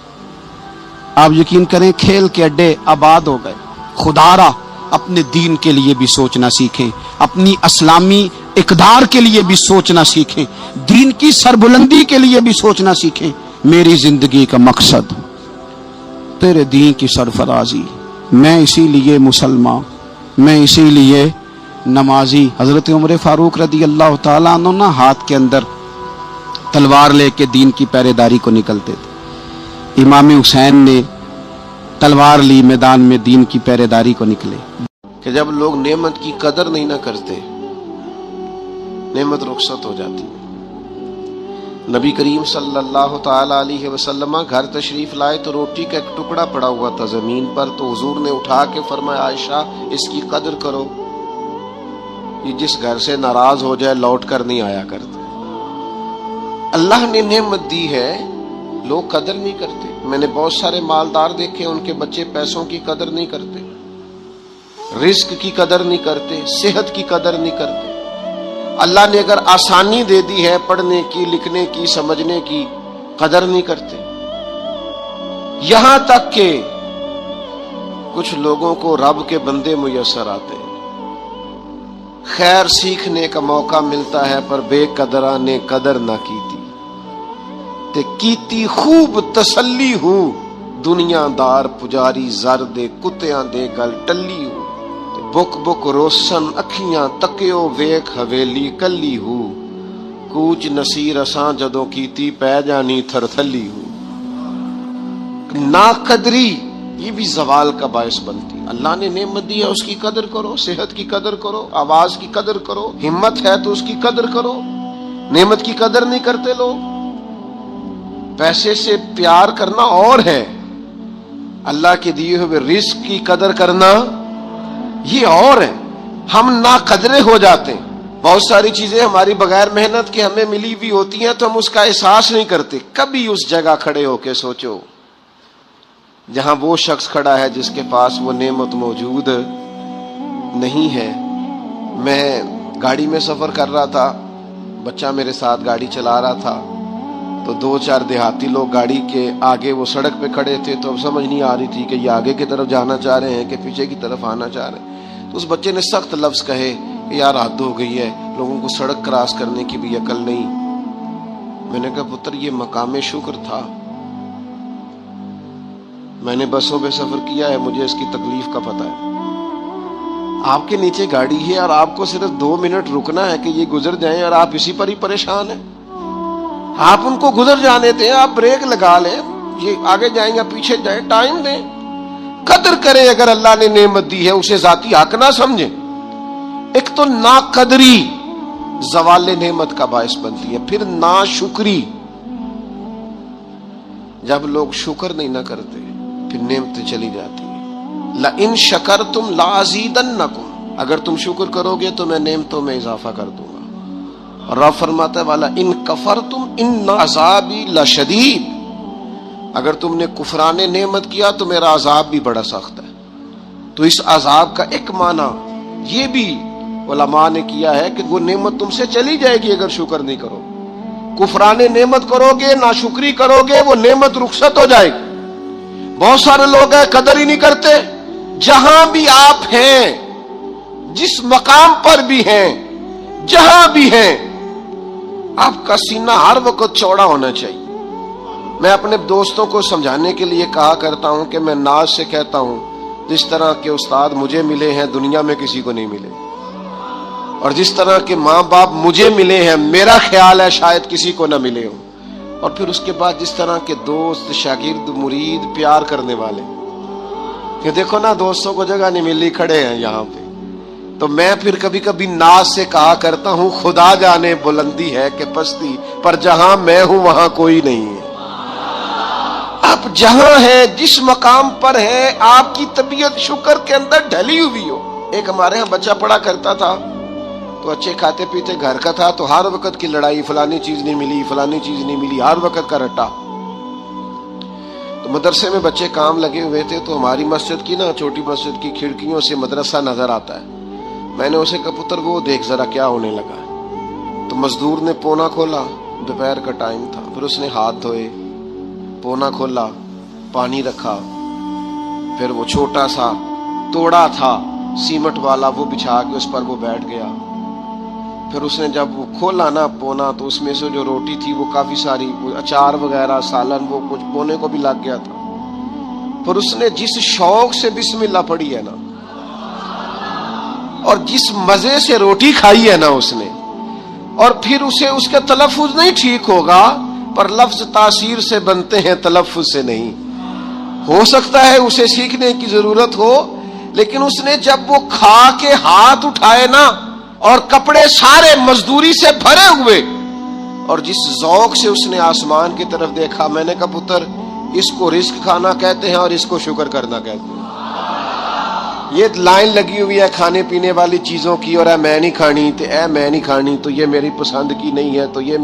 آپ یقین کریں کھیل کے اڈے آباد ہو گئے۔ خدا را اپنے دین کے لیے بھی سوچنا سیکھیں، اپنی اسلامی اقدار کے لیے بھی سوچنا سیکھیں، دین کی سربلندی کے لیے بھی سوچنا سیکھیں۔ میری زندگی کا مقصد تیرے دین کی سرفرازی، میں اسی لیے مسلمان، میں اسی لیے نمازی۔ حضرت عمر فاروق رضی اللہ تعالیٰ عنہ نا ہاتھ کے اندر تلوار لے کے دین کی پہرے داری کو نکلتے تھے۔ امام حسین نے تلوار لی، میدان میں دین کی پہرے داری کو نکلے۔ کہ جب لوگ نعمت کی قدر نہیں نہ کرتے، نعمت رخصت ہو جاتی۔ نبی کریم صلی اللہ تعالی علیہ وسلم گھر تشریف لائے تو روٹی کا ایک ٹکڑا پڑا ہوا تھا زمین پر، تو حضور نے اٹھا کے فرمایا عائشہ اس کی قدر کرو، یہ جس گھر سے ناراض ہو جائے لوٹ کر نہیں آیا کرتے۔ اللہ نے نعمت دی ہے، لوگ قدر نہیں کرتے۔ میں نے بہت سارے مالدار دیکھے، ان کے بچے پیسوں کی قدر نہیں کرتے، رزق کی قدر نہیں کرتے، صحت کی قدر نہیں کرتے۔ اللہ نے اگر آسانی دے دی ہے پڑھنے کی، لکھنے کی، سمجھنے کی، قدر نہیں کرتے۔ یہاں تک کہ کچھ لوگوں کو رب کے بندے میسر آتے ہیں، خیر سیکھنے کا موقع ملتا ہے پر بے قدرہ نے قدر نہ کیتی تے کیتی خوب تسلی ہو، دنیا دار پجاری زر دے کتیاں دے گل ٹلی ہو، بک بک روشن اکھیاں تکیو ویک حویلی کلی ہو، کوچ نصیر اساں جدوں کیتی پہ جانی تھر تھلی ہو۔ نا قدری یہ بھی زوال کا باعث بنتی۔ اللہ نے نعمت دی ہے اس کی قدر کرو، صحت کی قدر کرو، آواز کی قدر کرو، ہمت ہے تو اس کی قدر کرو۔ نعمت کی قدر نہیں کرتے لوگ۔ پیسے سے پیار کرنا اور ہے، اللہ کے دیے ہوئے رزق کی قدر کرنا یہ اور ہے۔ ہم نا قدرے ہو جاتے ہیں، بہت ساری چیزیں ہماری بغیر محنت کے ہمیں ملی ہوئی ہوتی ہیں تو ہم اس کا احساس نہیں کرتے۔ کبھی اس جگہ کھڑے ہو کے سوچو جہاں وہ شخص کھڑا ہے جس کے پاس وہ نعمت موجود نہیں ہے۔ میں گاڑی میں سفر کر رہا تھا، بچہ میرے ساتھ گاڑی چلا رہا تھا، تو 2-4 دیہاتی لوگ گاڑی کے آگے وہ سڑک پہ کھڑے تھے، تو اب سمجھ نہیں آ رہی تھی کہ یہ آگے کی طرف جانا چاہ رہے ہیں کہ پیچھے کی طرف آنا چاہ رہے ہیں۔ تو اس بچے نے سخت لفظ کہے کہ یار حد ہو گئی ہے، لوگوں کو سڑک کراس کرنے کی بھی عقل نہیں۔ میں نے کہا پتر یہ مقام شکر تھا، میں نے بسوں پہ سفر کیا ہے، مجھے اس کی تکلیف کا پتہ ہے۔ آپ کے نیچے گاڑی ہے اور آپ کو صرف 2 منٹ رکنا ہے کہ یہ گزر جائیں اور آپ اسی پر ہی پریشان ہیں۔ آپ ان کو گزر جانے دیں، آپ بریک لگا لیں، یہ آگے جائیں یا پیچھے جائیں، ٹائم دیں، قدر کریں۔ اگر اللہ نے نعمت دی ہے اسے ذاتی حق نہ سمجھیں۔ ایک تو ناقدری زوال نعمت کا باعث بنتی ہے، پھر ناشکری، جب لوگ شکر نہیں نہ کرتے پھر نعمتیں چلی جاتی ہیں۔ لَإِن شَكَرْتُمْ لَأَزِيدَنَّكُمْ، اگر تم شکر کرو گے تو میں نعمتوں میں اضافہ کر دوں گا۔ اور رب فرماتا ہے وَلَئِن كَفَرْتُمْ إِنَّ عَذَابِي لَشَدِيدٌ، اگر تم نے کفران نعمت کیا تو میرا عذاب بھی بڑا سخت ہے۔ تو اس عذاب کا ایک معنی یہ بھی علماء نے کیا ہے کہ وہ نعمت تم سے چلی جائے گی اگر شکر نہیں کرو۔ کفران نعمت کرو گے، ناشکری کرو گے، وہ نعمت رخصت ہو جائے گی۔ بہت سارے لوگ ہیں قدر ہی نہیں کرتے۔ جہاں بھی آپ ہیں، جس مقام پر بھی ہیں، جہاں بھی ہیں، آپ کا سینہ ہر وقت چوڑا ہونا چاہیے۔ میں اپنے دوستوں کو سمجھانے کے لیے کہا کرتا ہوں کہ میں ناز سے کہتا ہوں جس طرح کے استاد مجھے ملے ہیں دنیا میں کسی کو نہیں ملے، اور جس طرح کے ماں باپ مجھے ملے ہیں میرا خیال ہے شاید کسی کو نہ ملے ہوں، اور پھر اس کے بعد جس طرح کے دوست، شاگرد، مرید، پیار کرنے والے، کہ دیکھو نا دوستوں کو جگہ نہیں ملی، کھڑے ہیں یہاں پہ۔ تو میں پھر کبھی کبھی ناز سے کہا کرتا ہوں خدا جانے بلندی ہے کہ پستی، پر جہاں میں ہوں وہاں کوئی نہیں ہے۔ آپ جہاں ہیں، جس مقام پر ہیں، آپ کی طبیعت شکر کے اندر ڈھلی ہوئی ہو۔ ایک ہمارے ہاں بچہ پڑھا کرتا تھا تو اچھے کھاتے پیتے گھر کا تھا، تو ہر وقت کی لڑائی، فلانی چیز نہیں ملی، فلانی چیز نہیں ملی، ہر وقت کا رٹا۔ تو مدرسے میں بچے کام لگے ہوئے تھے، تو ہماری مسجد کی نا، چھوٹی مسجد کی کھڑکیوں سے مدرسہ نظر آتا ہے۔ میں نے اسے کہا پتر وہ دیکھ ذرا کیا ہونے لگا ہے۔ تو مزدور نے پونا کھولا، دوپہر کا ٹائم تھا، پھر اس نے ہاتھ دھوئے، پونا کھولا، پانی رکھا، پھر وہ چھوٹا سا توڑا تھا سیمٹ والا، وہ بچھا کے اس پر وہ بیٹھ گیا۔ پھر اس نے جب وہ کھولا نا پونا، تو اس میں سے جو روٹی تھی وہ کافی ساری، اچار وغیرہ، سالن، وہ کچھ پونے کو بھی لگ گیا تھا۔ پھر اس نے جس شوق سے بسم اللہ پڑھی ہے نا، اور جس مزے سے روٹی کھائی ہے نا اس نے، اور پھر اسے اس کا تلفظ نہیں ٹھیک ہوگا، پر لفظ تاثیر سے بنتے ہیں، تلفظ سے نہیں۔ ہو سکتا ہے اسے سیکھنے کی ضرورت ہو، لیکن اس نے جب وہ کھا کے ہاتھ اٹھائے نا، اور کپڑے سارے مزدوری سے بھرے ہوئے، اور جس ذوق سے اس نے آسمان کی طرف دیکھا، میں نے کہا پتر اس کو رزق کھانا کہتے ہیں اور اس کو شکر کرنا کہتے ہیں۔ یہ لائن لگی ہوئی ہے کھانے پینے والی چیزوں کی، اور میں نہیں کھانی، تو میں نہیں کھانی، تو یہ میری پسند کی نہیں ہے، تو یہ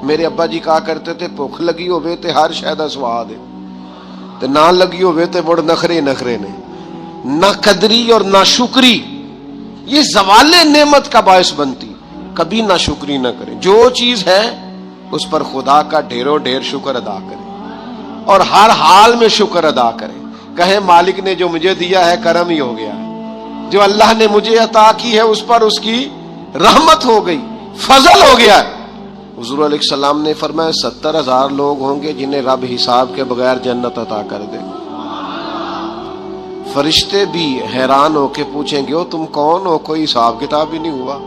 میرے ابا جی کہا کرتے تھے بھوک لگی ہوئے تے ہر شے دا سواد ہے، تے نہ لگی ہوئے تے مڑ نخرے نے۔ نہ قدری اور نہ شکری یہ زوال نعمت کا باعث بنتی۔ کبھی نہ شکری نہ کریں، جو چیز ہے اس پر خدا کا ڈھیروں ڈھیر شکر ادا کریں، اور ہر حال میں شکر ادا کریں۔ کہیں مالک نے جو مجھے دیا ہے کرم ہی ہو گیا ہے، جو اللہ نے مجھے عطا کی ہے اس پر اس کی رحمت ہو گئی، فضل ہو گیا ہے۔ حضور علیہ السلام نے فرمایا 70,000 لوگ ہوں گے جنہیں رب حساب کے بغیر جنت عطا کر دے۔ فرشتے بھی حیران ہو کے پوچھیں گے او تم کون ہو، کوئی حساب کتاب ہی نہیں ہوا؟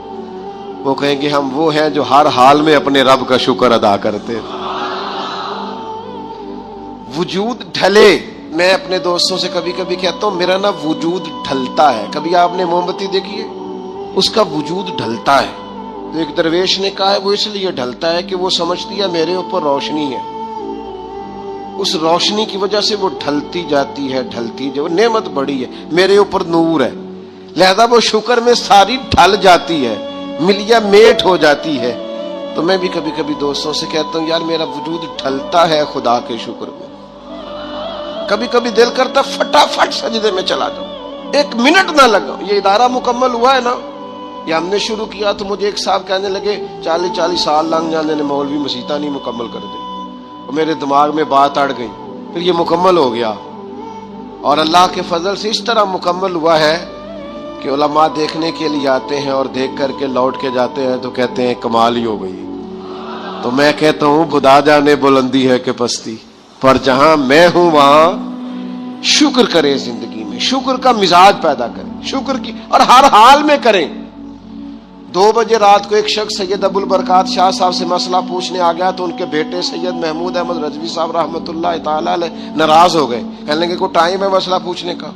وہ کہیں گے ہم وہ ہیں جو ہر حال میں اپنے رب کا شکر ادا کرتے۔ وجود ڈھلے، میں اپنے دوستوں سے کبھی کبھی کہتا ہوں میرا نا وجود ڈھلتا ہے۔ کبھی آپ نے موم بتی دیکھی ہے؟ اس کا وجود ڈھلتا ہے۔ تو ایک درویش نے کہا ہے وہ اس لیے ڈھلتا ہے کہ وہ سمجھتی ہے میرے اوپر روشنی ہے، اس روشنی کی وجہ سے وہ ڈھلتی جاتی ہے، ڈھلتی جو نعمت بڑی ہے، میرے اوپر نور ہے، لہذا وہ شکر میں ساری ڈھل جاتی ہے، ملیا میٹ ہو جاتی ہے۔ تو میں بھی کبھی کبھی دوستوں سے کہتا ہوں یار میرا وجود ڈھلتا ہے خدا کے شکر میں۔ کبھی کبھی دل کرتا فٹافٹ سجدے میں چلا جاؤں، 1 منٹ نہ لگا۔ یہ ادارہ مکمل ہوا ہے نا، یہ ہم نے شروع کیا تو مجھے ایک صاحب کہنے لگے 40 سال لنگ جانے نے مولوی مسیطہ نہیں مکمل کر دی، اور میرے دماغ میں بات اڑ گئی، پھر یہ مکمل ہو گیا، اور اللہ کے فضل سے اس طرح مکمل ہوا ہے کہ علماء دیکھنے کے لیے آتے ہیں اور دیکھ کر کے لوٹ کے جاتے ہیں تو کہتے ہیں کمال ہی ہو گئی۔ تو میں کہتا ہوں خدا جانے بلندی ہے کہ پستی، پر جہاں میں ہوں وہاں شکر کریں، زندگی میں شکر کا مزاج پیدا کریں، شکر کی، اور ہر حال میں کریں۔ 2 بجے رات کو ایک شخص سید ابو البرکات شاہ صاحب سے مسئلہ پوچھنے آ گیا تو ان کے بیٹے سید محمود احمد رضوی صاحب رحمۃ اللہ تعالی علیہ ناراض ہو گئے، کہنے لگے کوئی ٹائم ہے مسئلہ پوچھنے کا،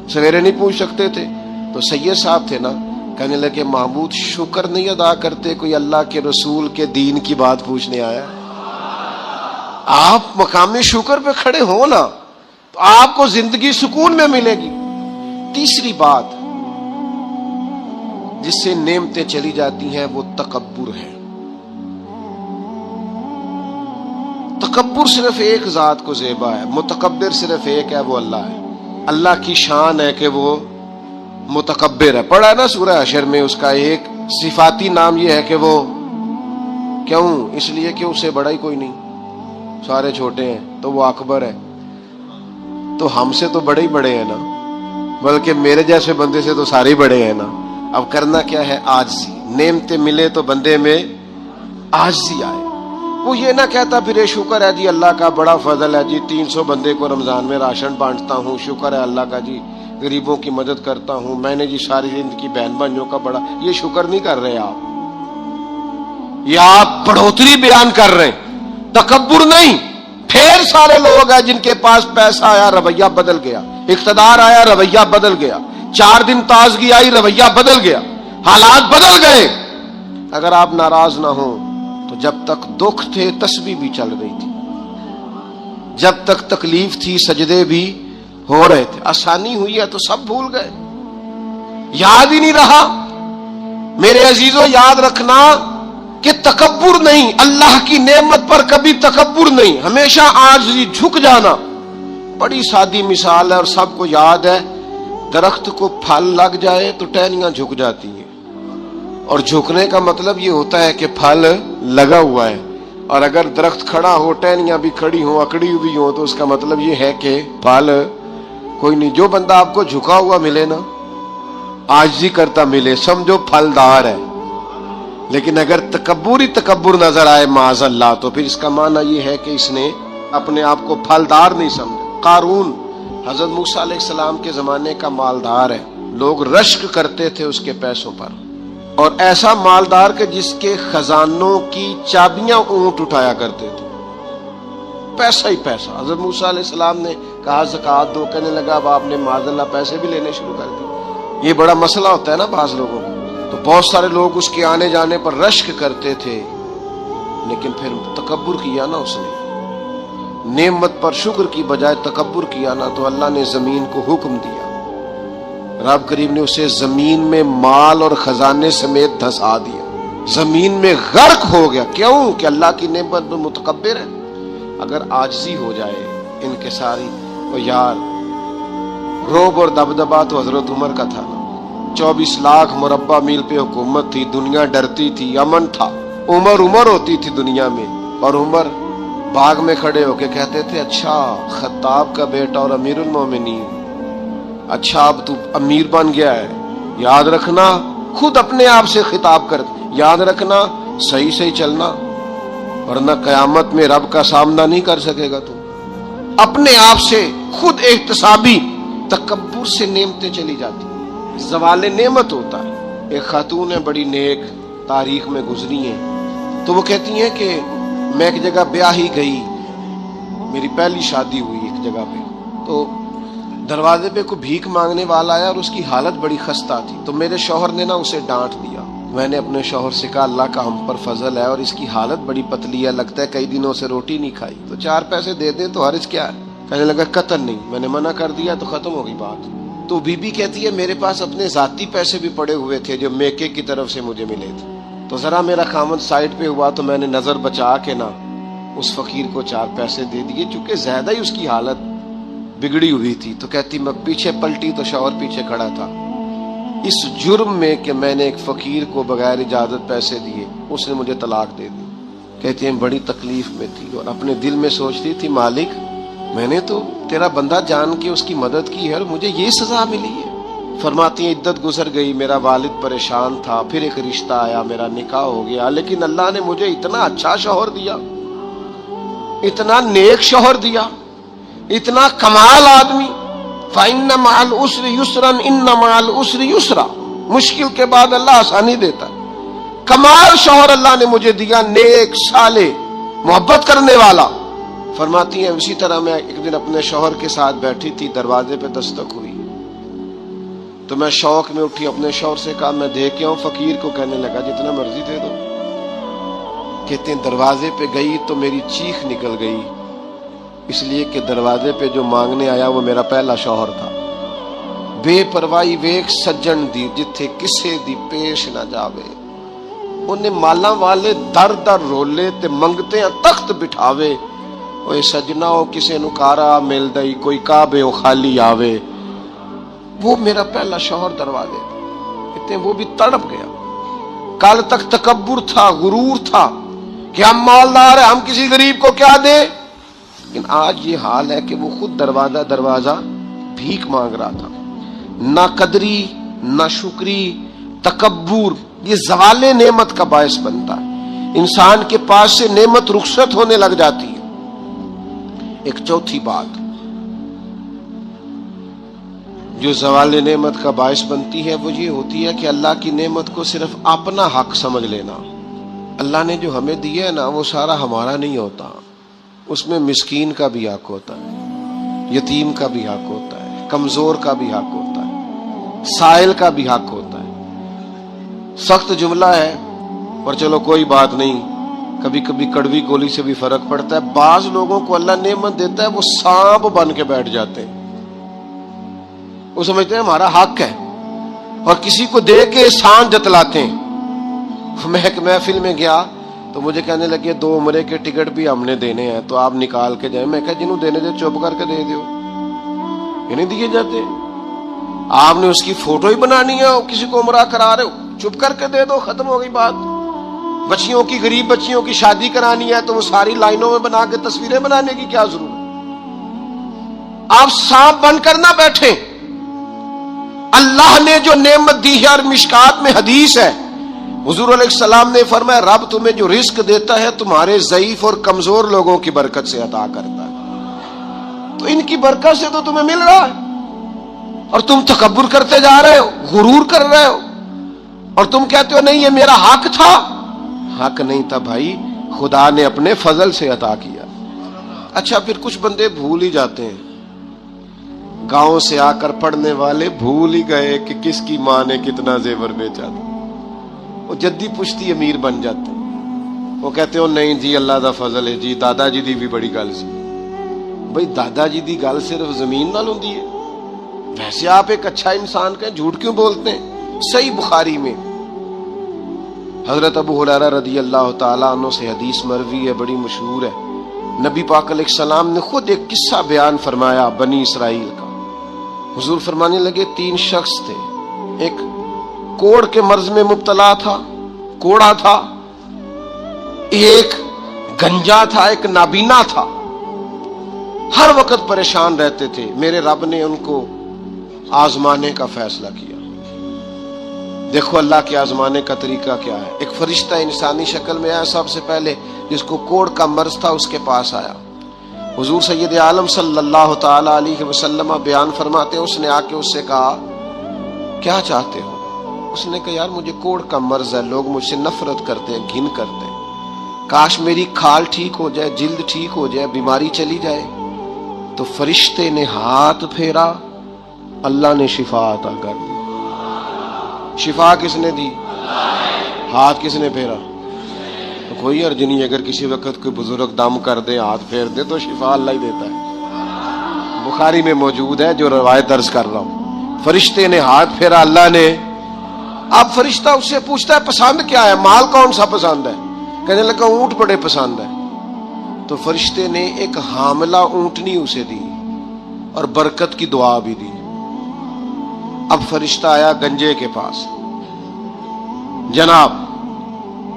سویرے نہیں پوچھ سکتے تھے؟ تو سید صاحب تھے نا، کہنے لگے محمود شکر نہیں ادا کرتے، کوئی اللہ کے رسول کے دین کی بات پوچھنے آیا، آپ مقام شکر پہ کھڑے ہو نا تو آپ کو زندگی سکون میں ملے گی۔ تیسری بات جس سے نعمتیں چلی جاتی ہیں وہ تکبر ہے۔ تکبر صرف ایک ذات کو زیبا ہے، متکبر صرف ایک ہے، وہ اللہ ہے۔ اللہ کی شان ہے کہ وہ متکبر ہے، پڑھا ہے نا سورہ حشر میں، اس کا ایک صفاتی نام یہ ہے کہ وہ کیوں؟ اس لیے کہ اسے بڑا ہی کوئی نہیں، سارے چھوٹے ہیں تو وہ اکبر ہے، تو ہم سے تو بڑے ہی بڑے ہیں نا، بلکہ میرے جیسے بندے سے تو سارے ہی بڑے ہیں نا۔ اب کرنا کیا ہے؟ عاجزی، نعمتیں ملے تو بندے میں عاجزی آئے، وہ یہ نہ کہتا پھر شکر ہے جی اللہ کا بڑا فضل ہے جی 300 بندے کو رمضان میں راشن بانٹتا ہوں، شکر ہے اللہ کا جی غریبوں کی مدد کرتا ہوں، میں نے جی ساری زندگی بہن بھائیوں کا بڑا، یہ شکر نہیں کر رہے آپ، یہ آپ بڑھوتری بیان کر رہے ہیں، تکبر نہیں۔ پھر سارے لوگ ہیں جن کے پاس پیسہ آیا رویہ بدل گیا، اقتدار آیا رویہ بدل گیا، 4 دن تازگی آئی رویہ بدل گیا، حالات بدل گئے۔ اگر آپ ناراض نہ ہوں تو جب تک دکھ تھے تسبیح بھی چل رہی تھی، جب تک تکلیف تھی سجدے بھی ہو رہے تھے، آسانی ہوئی ہے تو سب بھول گئے، یاد ہی نہیں رہا۔ میرے عزیزو یاد رکھنا کہ تکبر نہیں، اللہ کی نعمت پر کبھی تکبر نہیں، ہمیشہ عاجزی، جھک جانا۔ بڑی سادی مثال ہے اور سب کو یاد ہے، درخت کو پھل لگ جائے تو ٹہنیاں جھک جاتی ہیں، اور جھکنے کا مطلب یہ ہوتا ہے کہ پھل لگا ہوا ہے، اور اگر درخت کھڑا ہو ٹہنیاں بھی کھڑی ہوں اکڑی ہوئی ہوں تو اس کا مطلب یہ ہے کہ پھل کوئی نہیں۔ جو بندہ آپ کو جھکا ہوا ملے نا، عاجزی کرتا ملے، سمجھو پھلدار ہے۔ لیکن اگر تکبر ہی تکبر نظر آئے معاذ اللہ تو پھر اس کا معنی یہ ہے کہ اس نے اپنے آپ کو پھلدار نہیں سمجھا۔ قارون حضرت موسیٰ علیہ السلام کے زمانے کا مالدار ہے، لوگ رشک کرتے تھے اس کے پیسوں پر، اور ایسا مالدار کہ جس کے خزانوں کی چابیاں اونٹ اٹھایا کرتے تھے، پیسہ ہی پیسہ۔ حضرت موسیٰ علیہ السلام نے کہا زکوٰۃ دو، کہنے لگا اب آپ نے معاذ اللہ پیسے بھی لینے شروع کر دیے۔ یہ بڑا مسئلہ ہوتا ہے نا بعض لوگوں کو، تو بہت سارے لوگ اس کے آنے جانے پر رشک کرتے تھے، لیکن پھر تکبر کیا نا اس نے، نعمت پر شکر کی بجائے تکبر کیا نا، تو اللہ نے زمین کو حکم دیا، رب کریم نے اسے زمین میں مال اور خزانے سمیت دھسا دیا، زمین میں غرق ہو گیا۔ کیوں؟ کہ اللہ کی نعمت میں متکبر ہے۔ اگر عاجزی ہو جائے انکساری، تو یار روب اور دبدبا تو حضرت عمر کا تھا نا، 24 لاکھ مربع میل پہ حکومت تھی، دنیا ڈرتی تھی، امن تھا، عمر ہوتی تھی دنیا میں، اور عمر باغ میں کھڑے ہو کے کہتے تھے اچھا خطاب کا بیٹا اور امیر المومنین، اچھا اب تو امیر بن گیا ہے، یاد رکھنا، خود اپنے آپ سے خطاب کر، یاد رکھنا صحیح صحیح چلنا، ورنہ قیامت میں رب کا سامنا نہیں کر سکے گا تو۔ اپنے آپ سے خود احتسابی، تکبر سے نعمتیں چلی جاتی، زوال نعمت ہوتا ہے۔ ایک خاتون ہے بڑی نیک، تاریخ میں گزری ہیں، تو وہ کہتی ہیں کہ میں ایک جگہ بیاہی گئی، میری پہلی شادی ہوئی ایک جگہ پہ، تو دروازے پہ کوئی بھیک مانگنے والا آیا اور اس کی حالت بڑی خستہ تھی، تو میرے شوہر نے نا اسے ڈانٹ دیا۔ میں نے اپنے شوہر سے کہا اللہ کا ہم پر فضل ہے اور اس کی حالت بڑی پتلی ہے، لگتا ہے کئی دنوں سے روٹی نہیں کھائی، تو 4 پیسے دے دیں تو حرج کیا ہے؟ کہنے لگا قتل نہیں، میں نے منع کر دیا تو ختم ہو گئی بات۔ تو بی بی کہتی ہے میرے پاس اپنے ذاتی پیسے بھی پڑے ہوئے تھے جو میکے کی طرف سے مجھے ملے تھے، تو ذرا میرا خامد سائڈ پہ ہوا تو میں نے نظر بچا کے نا اس فقیر کو 4 پیسے دے دیے، چونکہ زیادہ ہی اس کی حالت بگڑی ہوئی تھی۔ تو کہتی میں پیچھے پلٹی تو شوہر پیچھے کھڑا تھا، اس جرم میں کہ میں نے ایک فقیر کو بغیر اجازت پیسے دیے، اس نے مجھے طلاق دے دی۔ کہتی ہیں بڑی تکلیف میں تھی اور اپنے دل میں سوچتی تھی مالک میں نے تو تیرا بندہ جان کے اس کی مدد کی ہے اور مجھے یہ سزا ملی ہے۔ فرماتی ہیں عدت گزر گئی، میرا والد پریشان تھا، پھر ایک رشتہ آیا، میرا نکاح ہو گیا، لیکن اللہ نے مجھے اتنا اچھا شوہر دیا، اتنا نیک شوہر دیا، اتنا کمال آدمی۔ فَإِنَّ مَعَ الْعُسْرِ يُسْرًا إِنَّ مَعَ الْعُسْرِ يُسْرًا، مشکل کے بعد اللہ آسانی دیتا ہے۔ کمال شوہر اللہ نے مجھے دیا، نیک، صالح، محبت کرنے والا۔ فرماتی ہیں اسی طرح میں ایک دن اپنے شوہر کے ساتھ بیٹھی تھی، دروازے پہ دستک ہوئی تو میں شوق میں اٹھی، اپنے شوہر سے کہا میں دے کے آؤں؟ فقیر کو کہنے لگا جتنا مرضی دے دو۔ کہتے ہیں دروازے پہ گئی تو میری چیخ نکل گئی، اس لیے کہ دروازے پہ جو مانگنے آیا وہ میرا پہلا شوہر تھا۔ بے پرواہی ویک سجن دی جتھے کسے دی پیش نہ جاوے، انہیں مالا والے در در رولے تے منگتے ہیں تخت بٹھاوے، اوے سجنا او کسے نو کارا مل دئی، کوئی کعبے او خالی آوے۔ وہ میرا پہلا شوہر دروازے کہتے ہیں وہ بھی تڑپ گیا۔ کل تک تکبر تھا، غرور تھا کہ ہم مالدار ہیں، ہم کسی غریب کو کیا دیں، لیکن آج یہ حال ہے کہ وہ خود دروازہ دروازہ بھیک مانگ رہا تھا۔ نہ قدری، نہ شکری، تکبر، یہ زوال نعمت کا باعث بنتا ہے، انسان کے پاس سے نعمت رخصت ہونے لگ جاتی ہے۔ ایک چوتھی بات جو زوال نعمت کا باعث بنتی ہے وہ یہ ہوتی ہے کہ اللہ کی نعمت کو صرف اپنا حق سمجھ لینا۔ اللہ نے جو ہمیں دیا ہے نا وہ سارا ہمارا نہیں ہوتا، اس میں مسکین کا بھی حق ہوتا ہے، یتیم کا بھی حق ہوتا ہے، کمزور کا بھی حق ہوتا ہے، سائل کا بھی حق ہوتا ہے۔ سخت جملہ ہے اور چلو کوئی بات نہیں، کبھی کبھی کڑوی گولی سے بھی فرق پڑتا ہے۔ بعض لوگوں کو اللہ نعمت دیتا ہے وہ سانپ بن کے بیٹھ جاتے ہیں، وہ سمجھتے ہیں ہمارا حق ہے اور کسی کو دے کے احسان جتلاتے ہیں۔ میں ایک محفل میں گیا تو مجھے کہنے لگے 2 عمرے کے ٹکٹ بھی ہم نے دینے ہیں تو آپ نکال کے جائیں۔ میں کہا جنہوں دینے دے چپ کر کے دے دیو، یہ نہیں دیے جاتے۔ آپ نے اس کی فوٹو ہی بنانی ہے، کسی کو عمرہ کرا رہے ہو چپ کر کے دے دو، ختم ہو گئی بات۔ بچیوں کی، غریب بچیوں کی شادی کرانی ہے تو وہ ساری لائنوں میں بنا کے تصویریں بنانے کی کیا ضرورت؟ آپ سانپ بن کر نہ بیٹھیں۔ اللہ نے جو نعمت دی ہے، اور مشکات میں حدیث ہے حضور علیہ السلام نے فرمایا رب تمہیں جو رزق دیتا ہے تمہارے ضعیف اور کمزور لوگوں کی برکت سے عطا کرتا ہے، تو ان کی برکت سے تو تمہیں مل رہا ہے اور تم تکبر کرتے جا رہے ہو، غرور کر رہے ہو، اور تم کہتے ہو نہیں یہ میرا حق تھا۔ حق نہیں تھا بھائی، خدا نے اپنے فضل سے عطا کیا۔ اچھا پھر کچھ بندے بھول ہی جاتے ہیں، گاؤں سے آ کر پڑھنے والے بھول ہی گئے کہ کس کی ماں نے کتنا زیور بیچا تھا، وہ جدی پشتی امیر بن جاتے ہیں۔ وہ کہتے ہو نہیں جی اللہ دا فضل ہے جی، دادا جی دی بھی بڑی گل سی۔ بھائی دادا جی دی گل صرف زمین نال ہوندی ہے؟ ویسے آپ ایک اچھا انسان کہیں، جھوٹ کیوں بولتے ہیں؟ صحیح بخاری میں حضرت ابو ہریرہ رضی اللہ تعالیٰ عنہ سے حدیث مروی ہے، بڑی مشہور ہے۔ نبی پاک علیہ السلام نے خود ایک قصہ بیان فرمایا بنی اسرائیل کا۔ حضور فرمانے لگے 3 شخص تھے، ایک کوڑ کے مرض میں مبتلا تھا، کوڑا تھا، ایک گنجا تھا، ایک نابینا تھا، ہر وقت پریشان رہتے تھے۔ میرے رب نے ان کو آزمانے کا فیصلہ کیا۔ دیکھو اللہ کے آزمانے کا طریقہ کیا ہے۔ ایک فرشتہ انسانی شکل میں آیا، سب سے پہلے جس کو کوڑ کا مرض تھا اس کے پاس آیا۔ حضور سید عالم صلی اللہ تعالی علیہ وسلم بیان فرماتے ہیں اس نے آ کے اس سے کہا کیا چاہتے ہو؟ اس نے کہا یار مجھے کوڑ کا مرض ہے، لوگ مجھ سے نفرت کرتے ہیں، گھن کرتے ہیں، کاش میری کھال ٹھیک ہو جائے، جلد ٹھیک ہو جائے، بیماری چلی جائے۔ تو فرشتے نے ہاتھ پھیرا، اللہ نے شفا عطا کر دی۔ شفا کس نے دی؟ ہاتھ کس نے پھیرا؟ تو کوئی عرض نہیں، اگر کسی وقت کوئی بزرگ دم کر دے، ہاتھ پھیر دے تو شفا اللہ ہی دیتا ہے۔ بخاری میں موجود ہے جو روایت درج کر رہا ہوں۔ فرشتے نے ہاتھ پھیرا، اللہ نے۔ اب فرشتہ اس سے پوچھتا ہے پسند کیا ہے، مال کون سا پسند ہے؟ کہنے لگا اونٹ بڑے پسند ہے۔ تو فرشتے نے ایک حاملہ اونٹنی اسے دی اور برکت کی دعا بھی دی۔ اب فرشتہ آیا گنجے کے پاس، جناب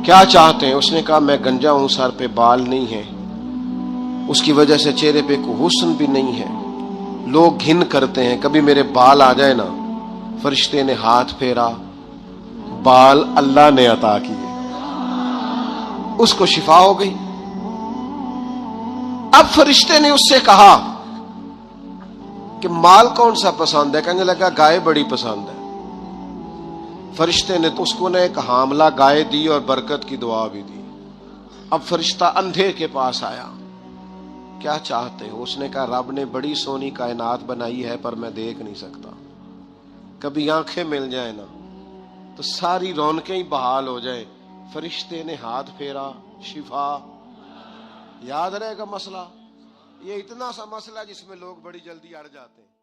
کیا چاہتے ہیں؟ اس نے کہا میں گنجا ہوں، سر پہ بال نہیں ہے، اس کی وجہ سے چہرے پہ کوئی حسن بھی نہیں ہے، لوگ گھن کرتے ہیں، کبھی میرے بال آ جائے نا فرشتے نے ہاتھ پھیرا، بال اللہ نے عطا کیے، اس کو شفا ہو گئی۔ اب فرشتے نے اس سے کہا کہ مال کون سا پسند ہے؟ کہنے لگا گائے بڑی پسند ہے۔ فرشتے نے اس کو نے ایک حاملہ گائے دی اور برکت کی دعا بھی دی۔ اب فرشتہ اندھے کے پاس آیا، کیا چاہتے ہو؟ اس نے کہا رب نے بڑی سونی کائنات بنائی ہے پر میں دیکھ نہیں سکتا، کبھی آنکھیں مل جائیں نا تو ساری رونقیں ہی بحال ہو جائیں۔ فرشتے نے ہاتھ پھیرا، شفا۔ یاد رہے گا مسئلہ، یہ اتنا سا مسئلہ جس میں لوگ بڑی جلدی اڑ جاتے ہیں۔